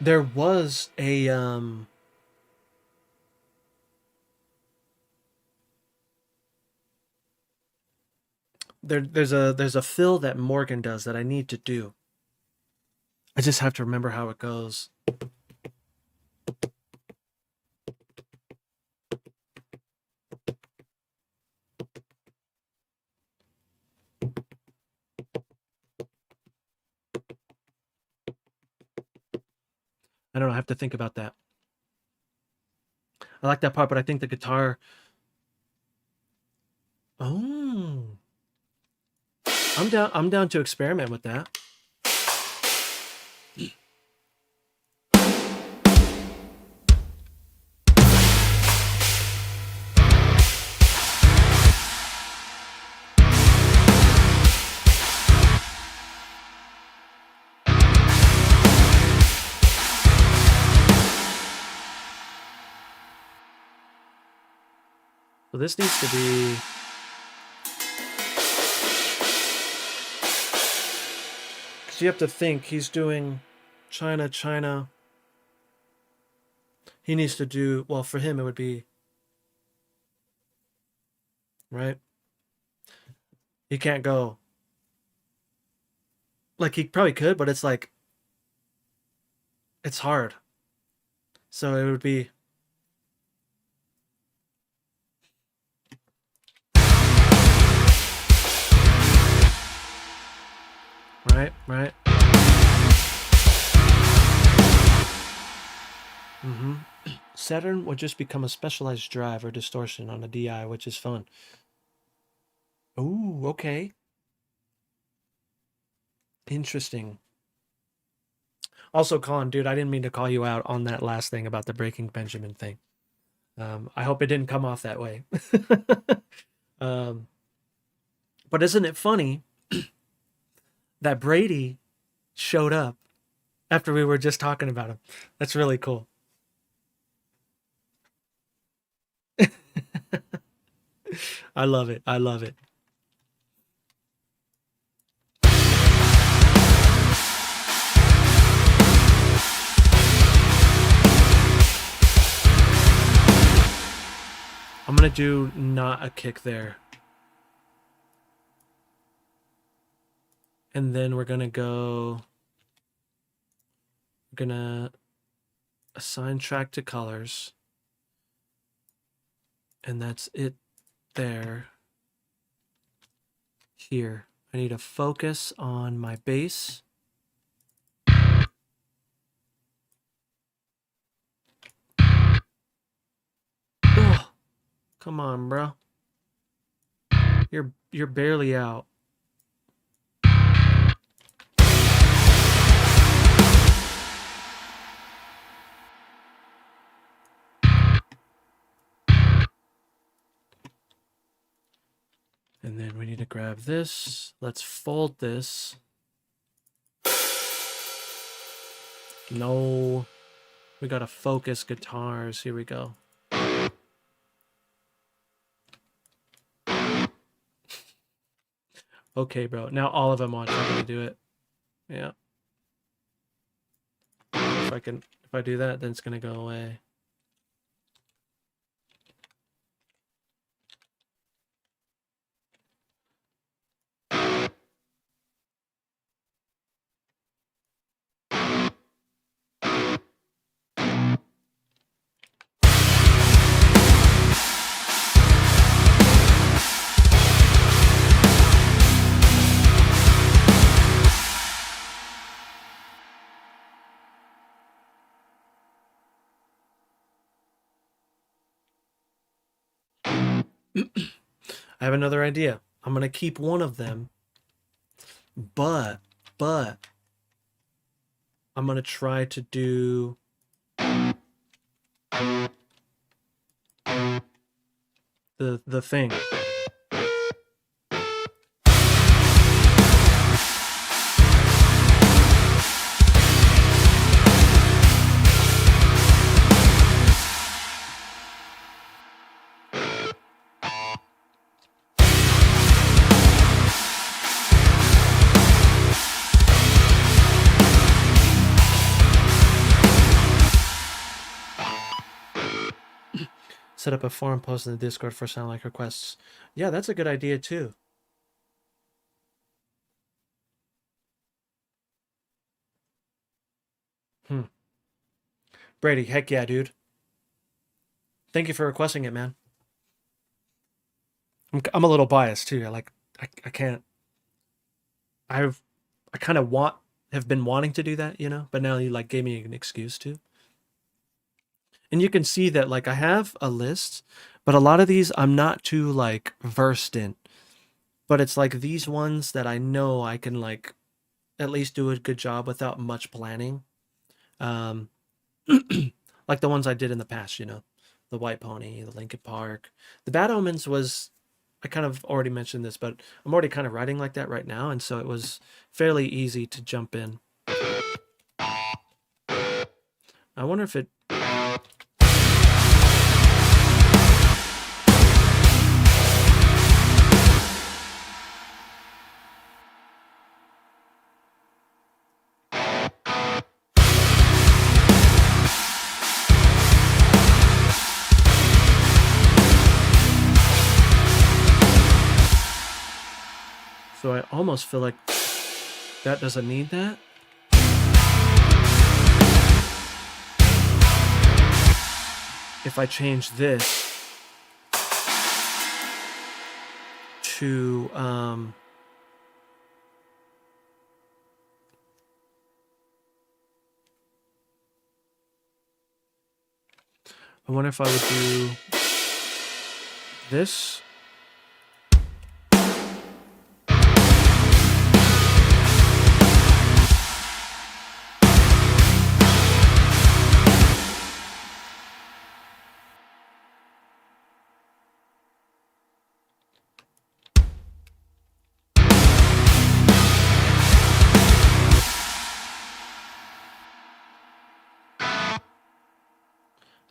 There was a there's a fill that Morgan does that I need to do. I just have to remember how it goes. I don't know, I have to think about that. I like that part, but I think the guitar. Oh, I'm down to experiment with that. So this needs to be. Because you have to think, he's doing China, China. He needs to do, well, for him it would be, right? He can't go. Like, he probably could, but it's like, it's hard. So it would be. Right, right. Mm-hmm. Saturn would just become a specialized drive or distortion on a DI, which is fun. Ooh, okay. Interesting. Also, Colin, dude, I didn't mean to call you out on that last thing about the Breaking Benjamin thing. I hope it didn't come off that way. um, but isn't it funny that Brady showed up after we were just talking about him? That's really cool. I love it. I love it. I'm going to do not a kick there. And then we're going to go. We're going to assign track to colors. And that's it there. Here. I need to focus on my bass. Ugh. Come on, bro. You're barely out. And then we need to grab this. Let's fold this. No. We gotta focus guitars. Here we go. Okay, bro. Now all of them want me to do it. Yeah. If I do that, then it's gonna go away. I have another idea. I'm gonna keep one of them, but I'm gonna try to do the thing. set up a forum post in the Discord for sound like requests. Yeah, that's a good idea too. Brady, heck yeah, dude. Thank you for requesting it, man. I'm a little biased too. I can't. I kind of have been wanting to do that, you know, but now you like gave me an excuse to. And you can see that like I have a list, but a lot of these I'm not too like versed in. But it's like these ones that I know I can like at least do a good job without much planning. Um, like the ones I did in the past, you know, the White Pony, the Lincoln Park, the Bad Omens was. I kind of already mentioned this, but I'm already kind of writing like that right now, and so it was fairly easy to jump in. I wonder if it. So I almost feel like that doesn't need that. If I change this to I wonder if I would do this.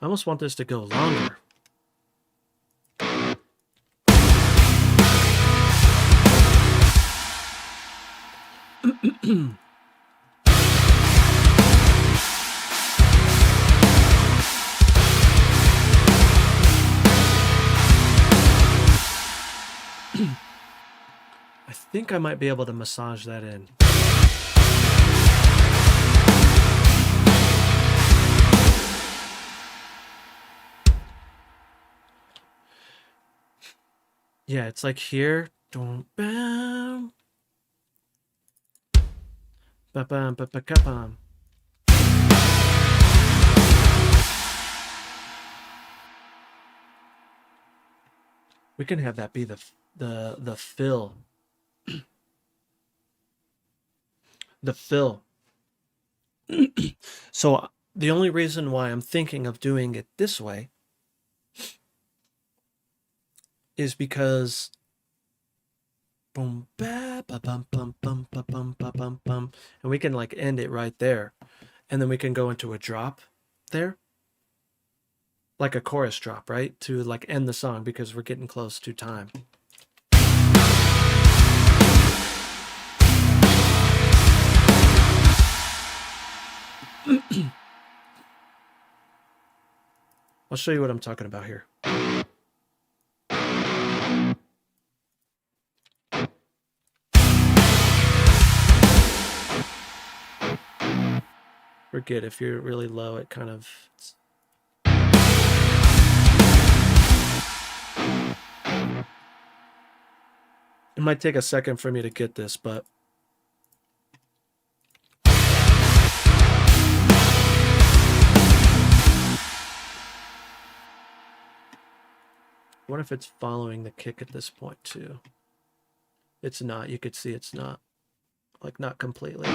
I almost want this to go longer. I think I might be able to massage that in. Yeah, it's like here. Bam. Ba-bam, ba-ba-ka-bam. We can have that be the fill. The fill. So the only reason why I'm thinking of doing it this way is because boom ba ba bum bum bum ba bum ba bum bum, and we can like end it right there, and then we can go into a drop there, like a chorus drop, right, to like end the song because we're getting close to time. I'll show you what I'm talking about here. Forget if you're really low, it kind of. It might take a second for me to get this, but. What if it's following the kick at this point too? It's not. You could see it's not. Like, not completely.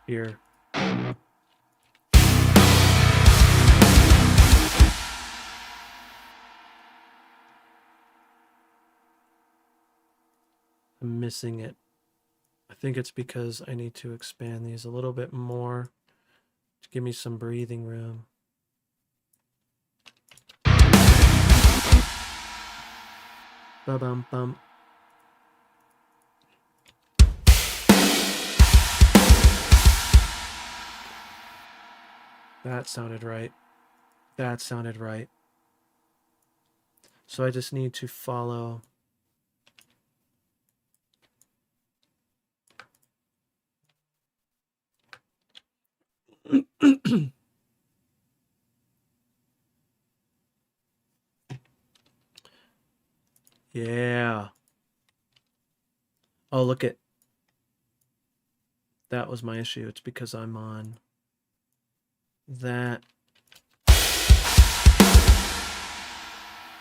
Here. I'm missing it. I think it's because I need to expand these a little bit more to give me some breathing room. Ba-bum-bum. That sounded right. That sounded right. So I just need to follow. Yeah. Oh, look at. That was my issue. It's because I'm on that.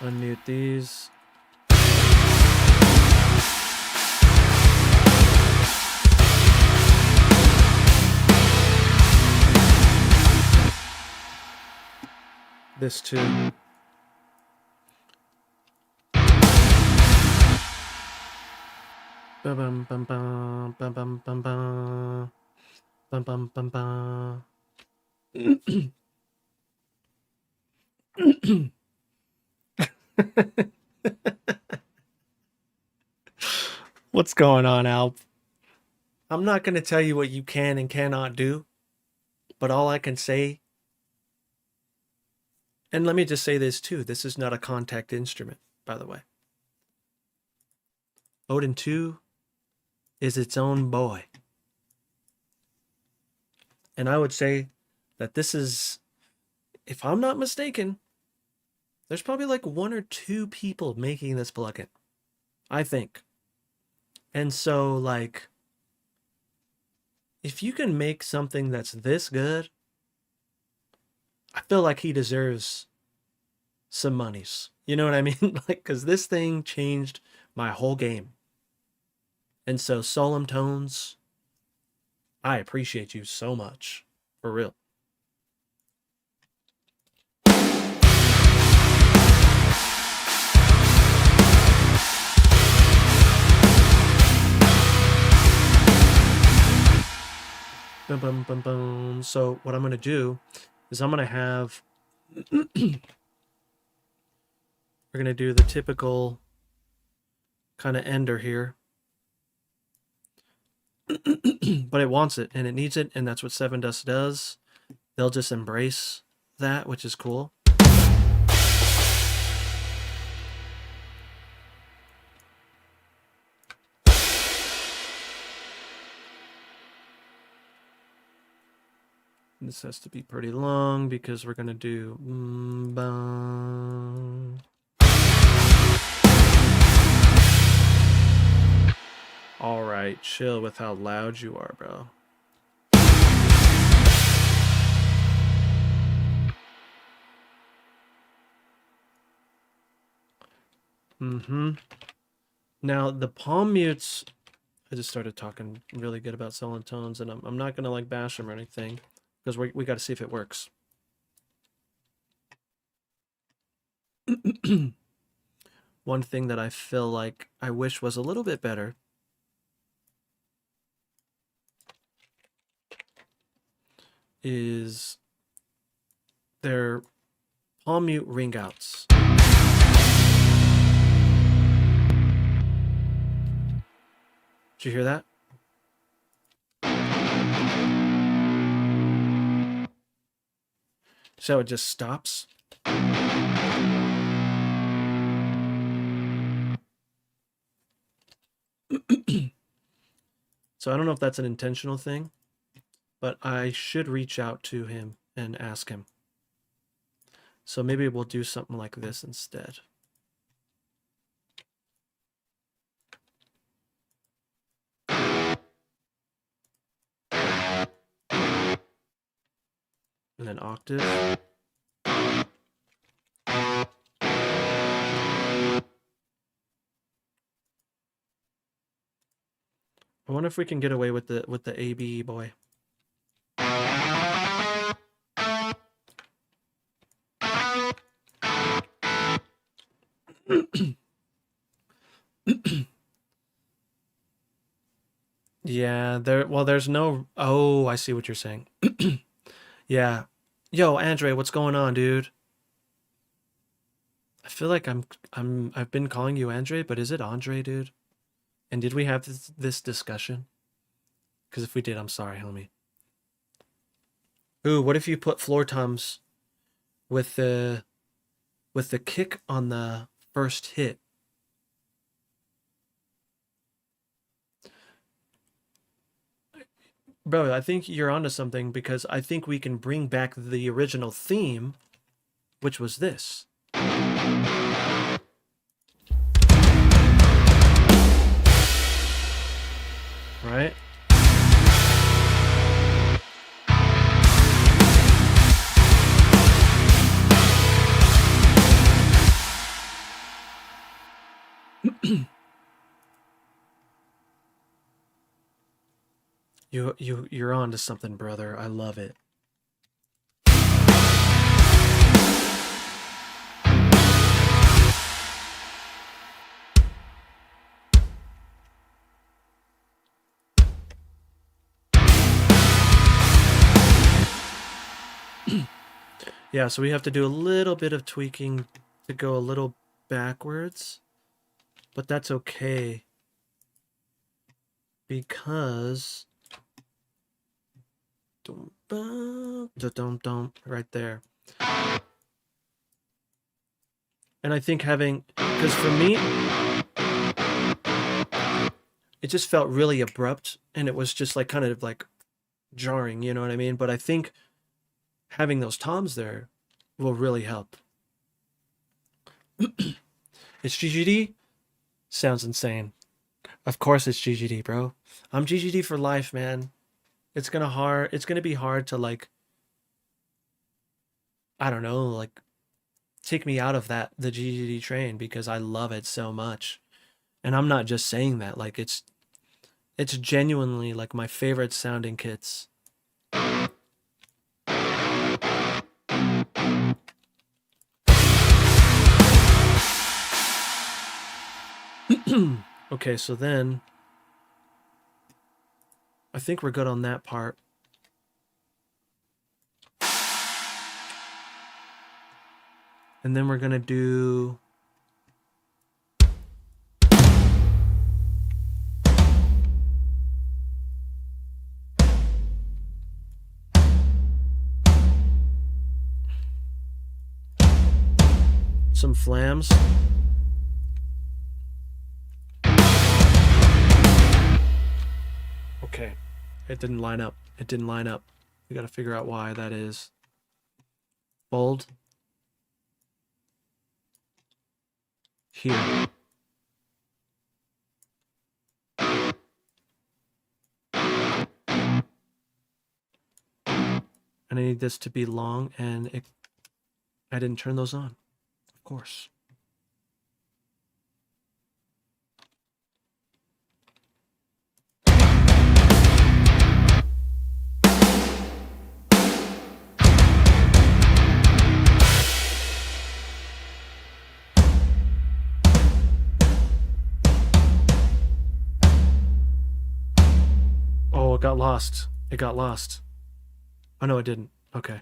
Unmute these. This too. Bum bum bum bum bum bum bum bum bum bum bum bum. What's going on, Alp? I'm not going to tell you what you can and cannot do, but all I can say, and let me just say this too, this is not a contact instrument, by the way. Odin 2 is its own boy. And I would say that this is, if I'm not mistaken, there's probably like 1 or 2 people making this plugin, I think. And so, like, if you can make something that's this good, I feel like he deserves some monies. You know what I mean? Like, because this thing changed my whole game. And so, Solemn Tones, I appreciate you so much. For real. Boom, boom, boom, boom. So what I'm going to do is I'm going to have... we're going to do the typical kind of ender here. But it wants it, and it needs it, and that's what Sevendust does. They'll just embrace that, which is cool. This has to be pretty long because we're going to do... All right, chill with how loud you are, bro. Now, the palm mutes... I just started talking really good about Solemn Tones, and I'm not going to, like, bash them or anything, because we got to see if it works. One thing that I feel like I wish was a little bit better is their palm mute ring outs. Did you hear that? So it just stops. So I don't know if that's an intentional thing, but I should reach out to him and ask him. So maybe we'll do something like this instead. And then octave. I wonder if we can get away with the AB boy. Yeah, there's no. Oh, I see what you're saying. Yeah. Yo, Andre, what's going on, dude? I feel like I've been calling you Andre, but is it Andre, dude? And did we have this discussion? Because if we did, I'm sorry, homie. Ooh, what if you put floor toms with the kick on the first hit? Bro, I think you're onto something because I think we can bring back the original theme, which was this. Right? You're on to something, brother. I love it. Yeah, so we have to do a little bit of tweaking to go a little backwards, but that's okay because right there. And I think because for me, it just felt really abrupt and it was just like kind of like jarring, you know what I mean? But I think having those toms there will really help. It's GGD? Sounds insane. Of course it's GGD, bro. I'm GGD for life, man. It's gonna be hard to like, I don't know, like take me out of the GGD train because I love it so much. And I'm not just saying that, like it's genuinely like my favorite sounding kits. Okay, so then I think we're good on that part. And then we're gonna do some flams. Okay, it didn't line up. It didn't line up. We gotta figure out why that is. Bold. Here. And I need this to be long, and I didn't turn those on, of course. Oh, it got lost. It got lost. Oh, no, it didn't. Okay.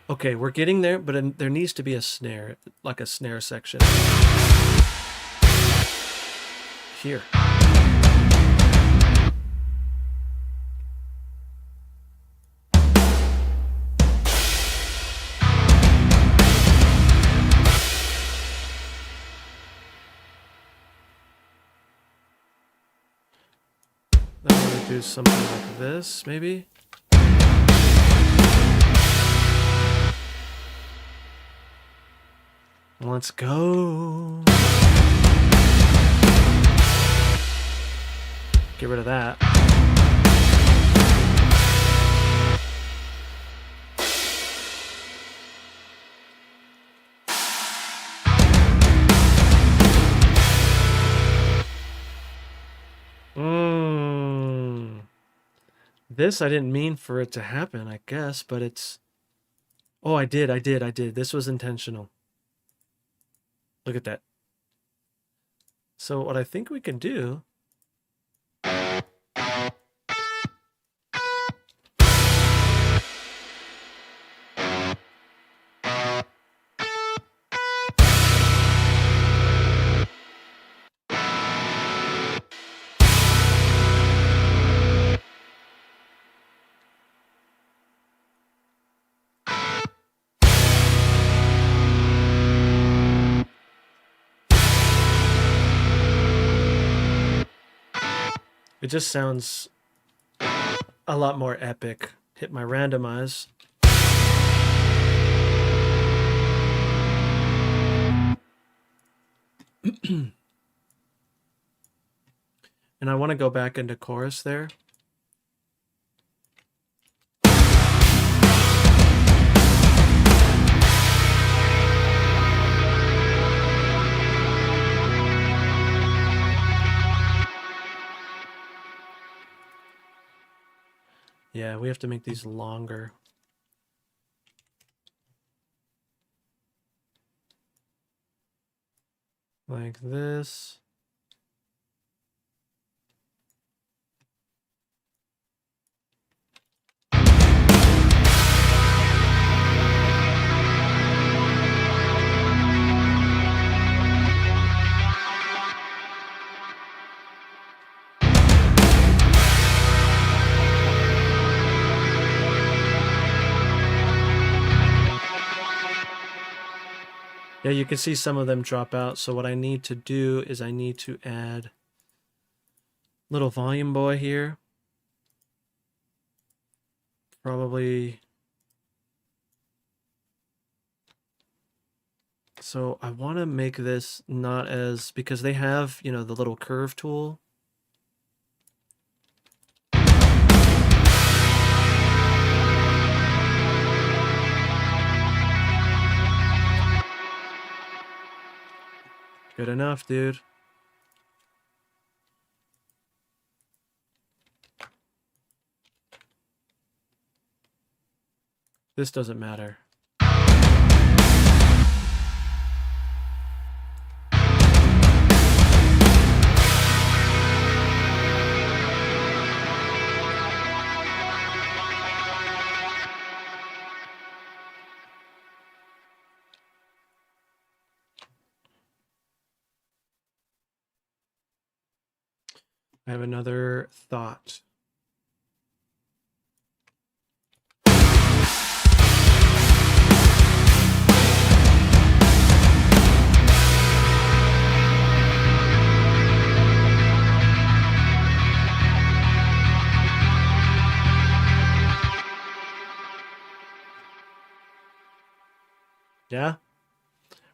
Okay, we're getting there, but there needs to be a snare, like a snare section. Here. Then we're gonna do something like this, maybe. Let's go. Get rid of that. This I didn't mean for it to happen, I guess, but it's... Oh, I did. This was intentional. Look at that. So what I think we can do... It just sounds a lot more epic. Hit my randomize. And I want to go back into chorus there. Yeah, we have to make these longer. Like this. Yeah, you can see some of them drop out. So what I need to do is I need to add little volume boy here. Probably. So I want to make this not as, because they have, you know, the little curve tool. Good enough, dude. This doesn't matter. I have another thought. Yeah.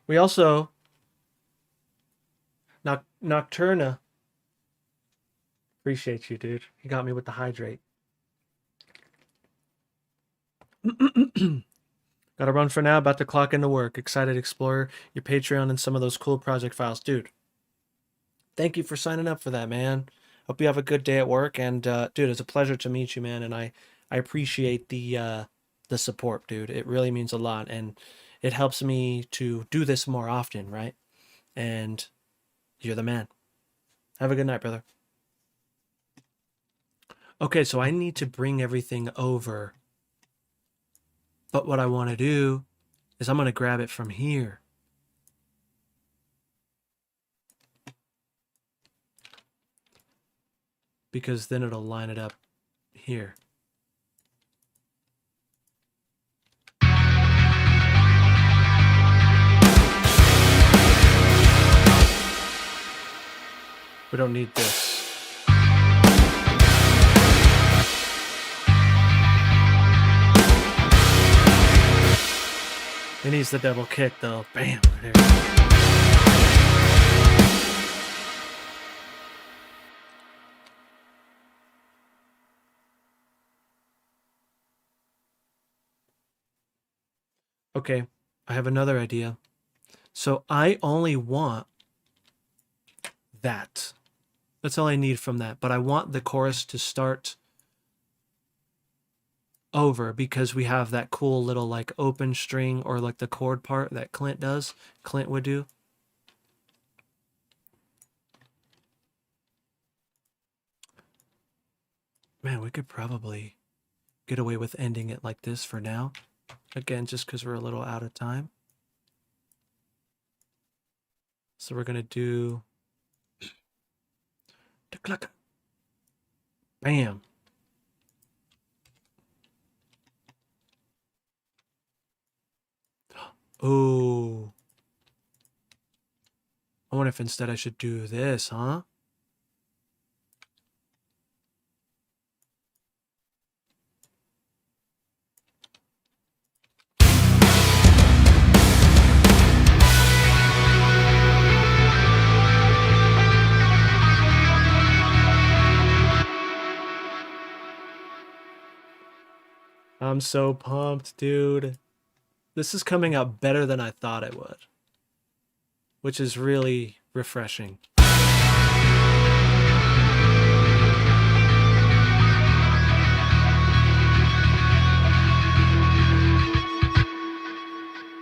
We also Nocturna. Appreciate you, dude. You got me with the hydrate. Gotta run for now. About to clock into work. Excited to explore your Patreon and some of those cool project files, dude. Thank you for signing up for that, man. Hope you have a good day at work. And dude, it's a pleasure to meet you, man. And I appreciate the support, dude. It really means a lot, and it helps me to do this more often, right? And you're the man. Have a good night, brother. Okay, so I need to bring everything over. But what I want to do is I'm going to grab it from here. Because then it'll line it up here. We don't need this. It needs the double kick though. Bam. There. Okay, I have another idea. So I only want that. That's all I need from that. But I want the chorus to start over because we have that cool little like open string or like the chord part that Clint would do. Man, we could probably get away with ending it like this for now. Again, just because we're a little out of time. So we're going to do... Bam. Oh. I wonder if instead I should do this, huh? I'm so pumped, dude. This is coming out better than I thought it would, which is really refreshing.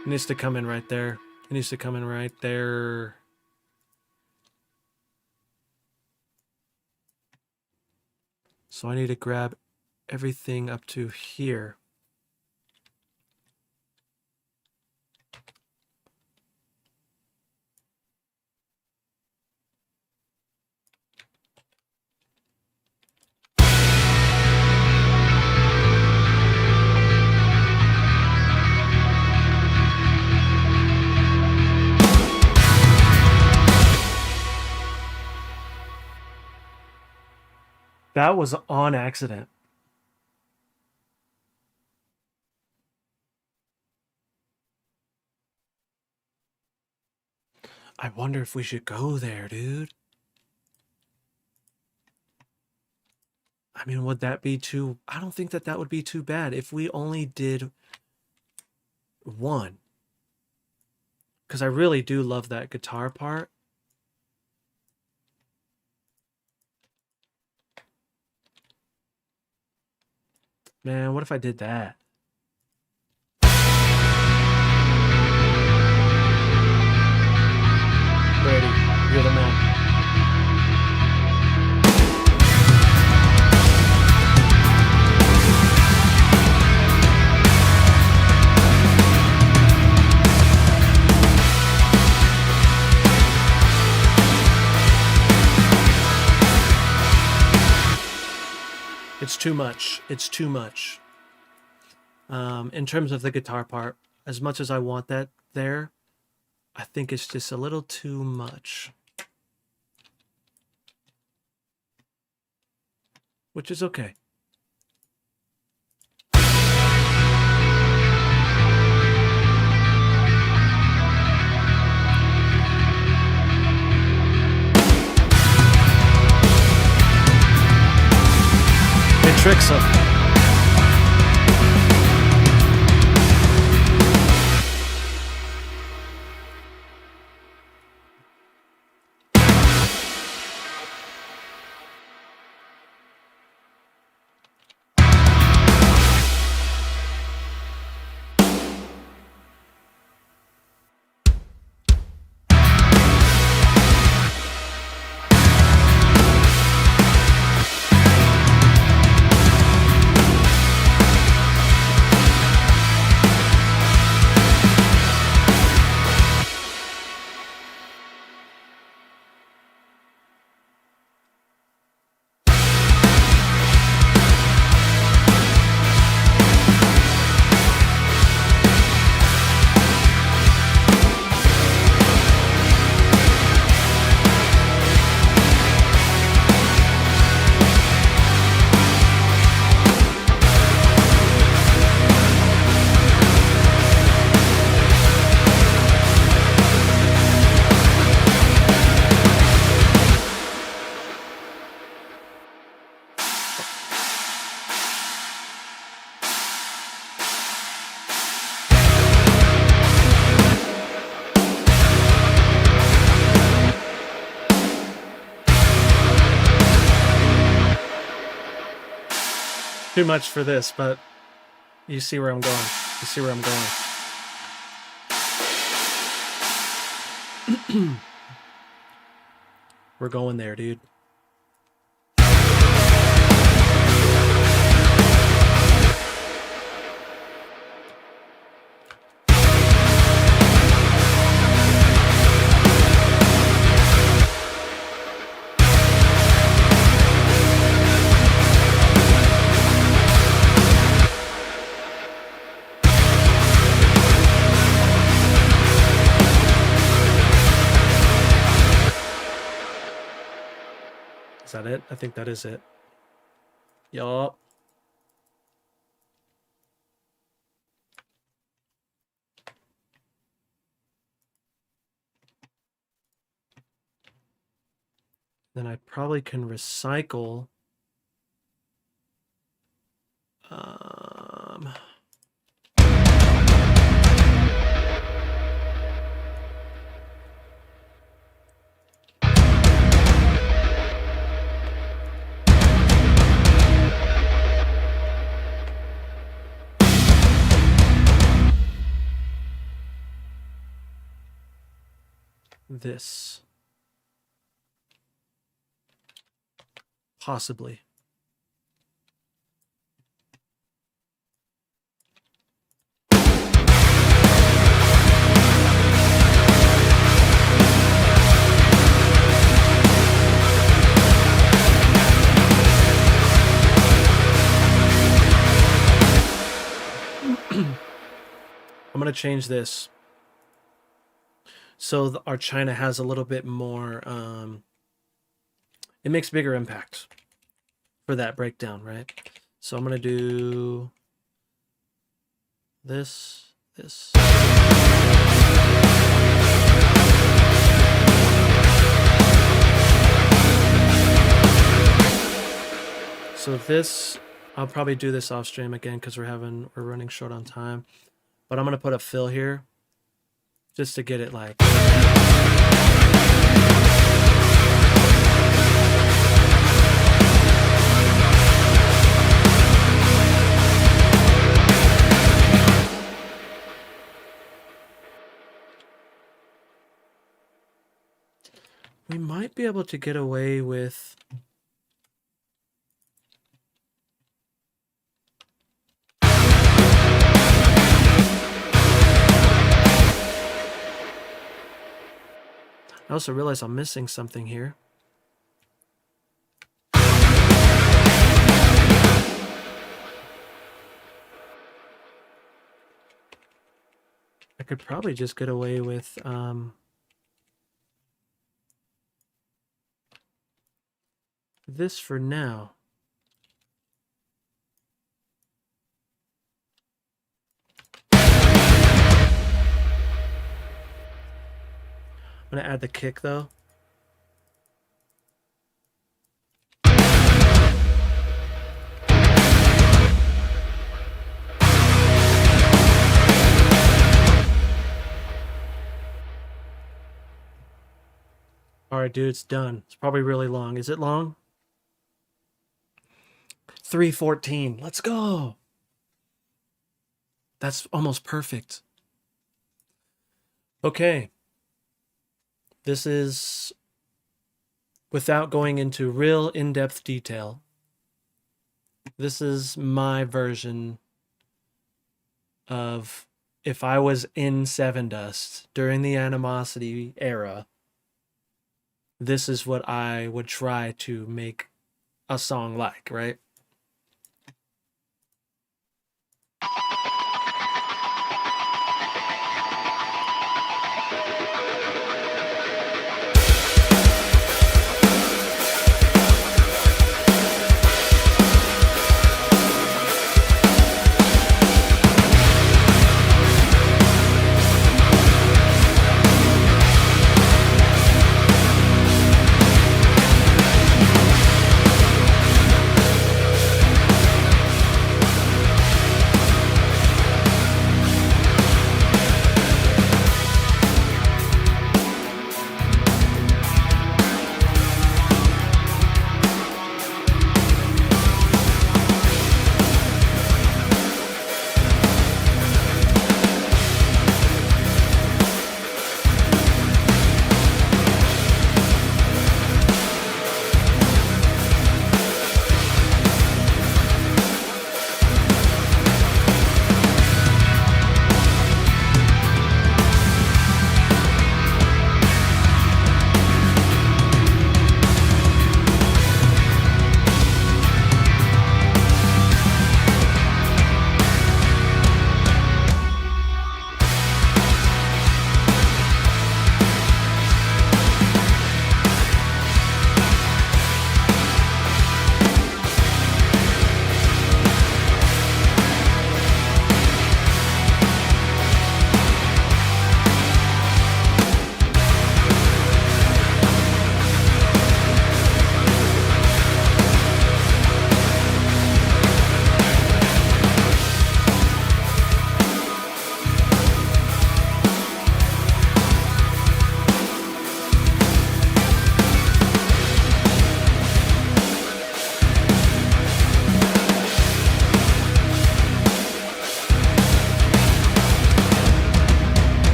It needs to come in right there. It needs to come in right there. So I need to grab everything up to here. That was on accident. I wonder if we should go there, dude. I mean, would that be too... I don't think that that would be too bad if we only did one. Because I really do love that guitar part. Man, what if I did that? Brady, you're the man. It's too much. It's too much. In terms of the guitar part, as much as I want that there, I think it's just a little too much. Which is okay. It tricks them. Too much for this, but You see where I'm going. You see where I'm going. We're going there, dude. Is that it? I think that is it. Yup. Then I probably can recycle. This. Possibly. I'm going to change this. So our China has a little bit more, it makes bigger impact for that breakdown, right? So I'm going to do this. So this, I'll probably do this off stream again because we're running short on time. But I'm going to put a fill here just to get it like... We might be able to get away with... I also realize I'm missing something here. I could probably just get away with this for now. I'm gonna add the kick though. All right, dude, it's done. It's probably really long. Is it long? 3:14. Let's go. That's almost perfect. Okay. This is, without going into real in-depth detail, this is my version of if I was in Sevendust during the Animosity era, this is what I would try to make a song like, right?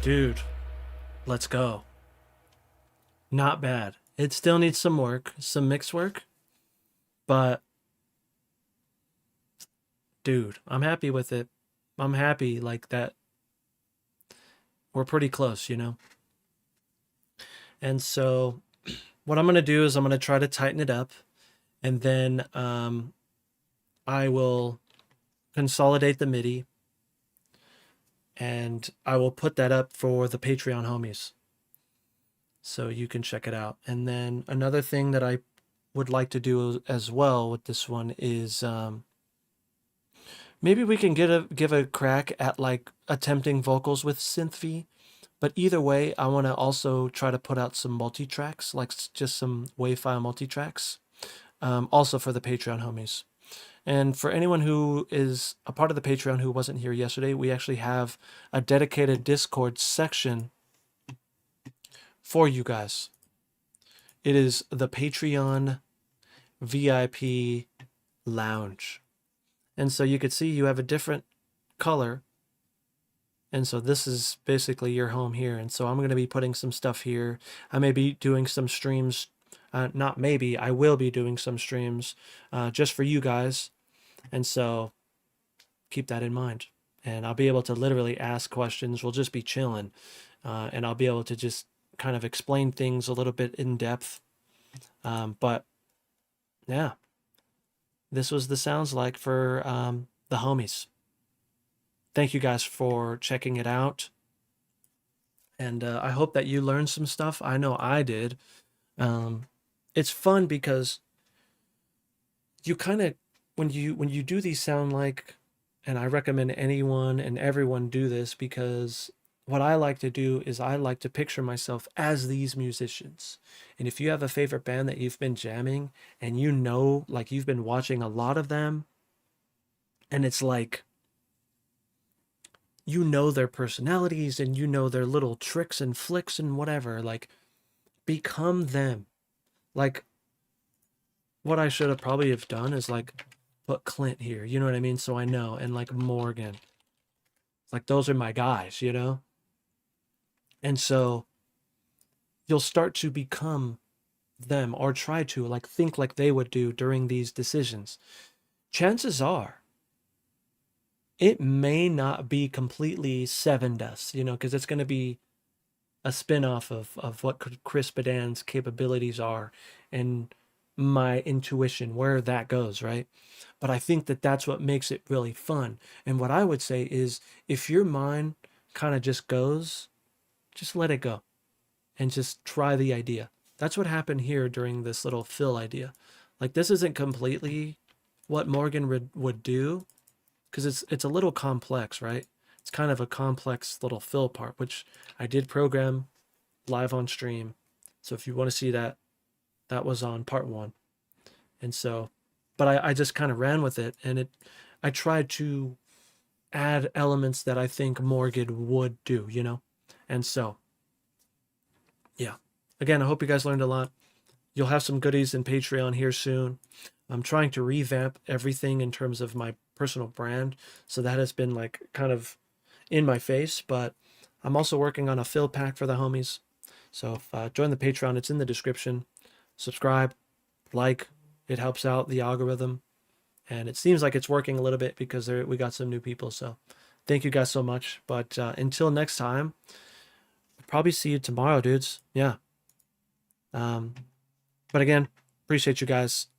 Dude, let's go. Not bad. It still needs some work, some mix work, but dude, I'm happy with it. I'm happy like that we're pretty close, you know? And so what I'm going to do is I'm going to try to tighten it up, and then I will consolidate the MIDI, and I will put that up for the Patreon homies so you can check it out. And then another thing that I would like to do as well with this one is maybe we can give a crack at like attempting vocals with synth V. But either way, I want to also try to put out some multi-tracks, like just some WAV file multi-tracks, also for the Patreon homies. And for anyone who is a part of the Patreon who wasn't here yesterday, we actually have a dedicated Discord section for you guys. It is the Patreon VIP Lounge. And so you could see you have a different color. And so this is basically your home here. And so I'm going to be putting some stuff here. I may be doing some streams. Not maybe, I will be doing some streams just for you guys. And so keep that in mind. And I'll be able to literally ask questions. We'll just be chilling. And I'll be able to just kind of explain things a little bit in depth. But yeah, this was the sounds like for the homies. Thank you guys for checking it out. And I hope that you learned some stuff. I know I did. It's fun because you kind of, when you do these sound like, and I recommend anyone and everyone do this, because what I like to do is I like to picture myself as these musicians. And if you have a favorite band that you've been jamming and you know, like you've been watching a lot of them, and it's like, you know their personalities and you know their little tricks and flicks and whatever, like become them. Like what I should have probably have done is like put Clint here, you know what I mean? So I know, and like Morgan. Like those are my guys, you know? And so you'll start to become them, or try to like think like they would do during these decisions. Chances are it may not be completely Sevendust, you know, because it's going to be a spin-off of what Chris Badan's capabilities are and my intuition, where that goes, right? But I think that that's what makes it really fun. And what I would say is if your mind kind of just goes, just let it go and just try the idea. That's what happened here during this little fill idea. Like this isn't completely what Morgan would do, because it's a little complex, right? It's kind of a complex little fill part, which I did program live on stream. So if you want to see that, that was on part 1. And so, but I just kind of ran with it, and I tried to add elements that I think Morgan would do, you know? And so, yeah. Again, I hope you guys learned a lot. You'll have some goodies in Patreon here soon. I'm trying to revamp everything in terms of my personal brand. So that has been like kind of in my face, but I'm also working on a fill pack for the homies. So join the Patreon. It's in the description. Subscribe, like, it helps out the algorithm. And it seems like it's working a little bit because we got some new people. So thank you guys so much. But until next time, I'll probably see you tomorrow, dudes. Yeah. But again, appreciate you guys.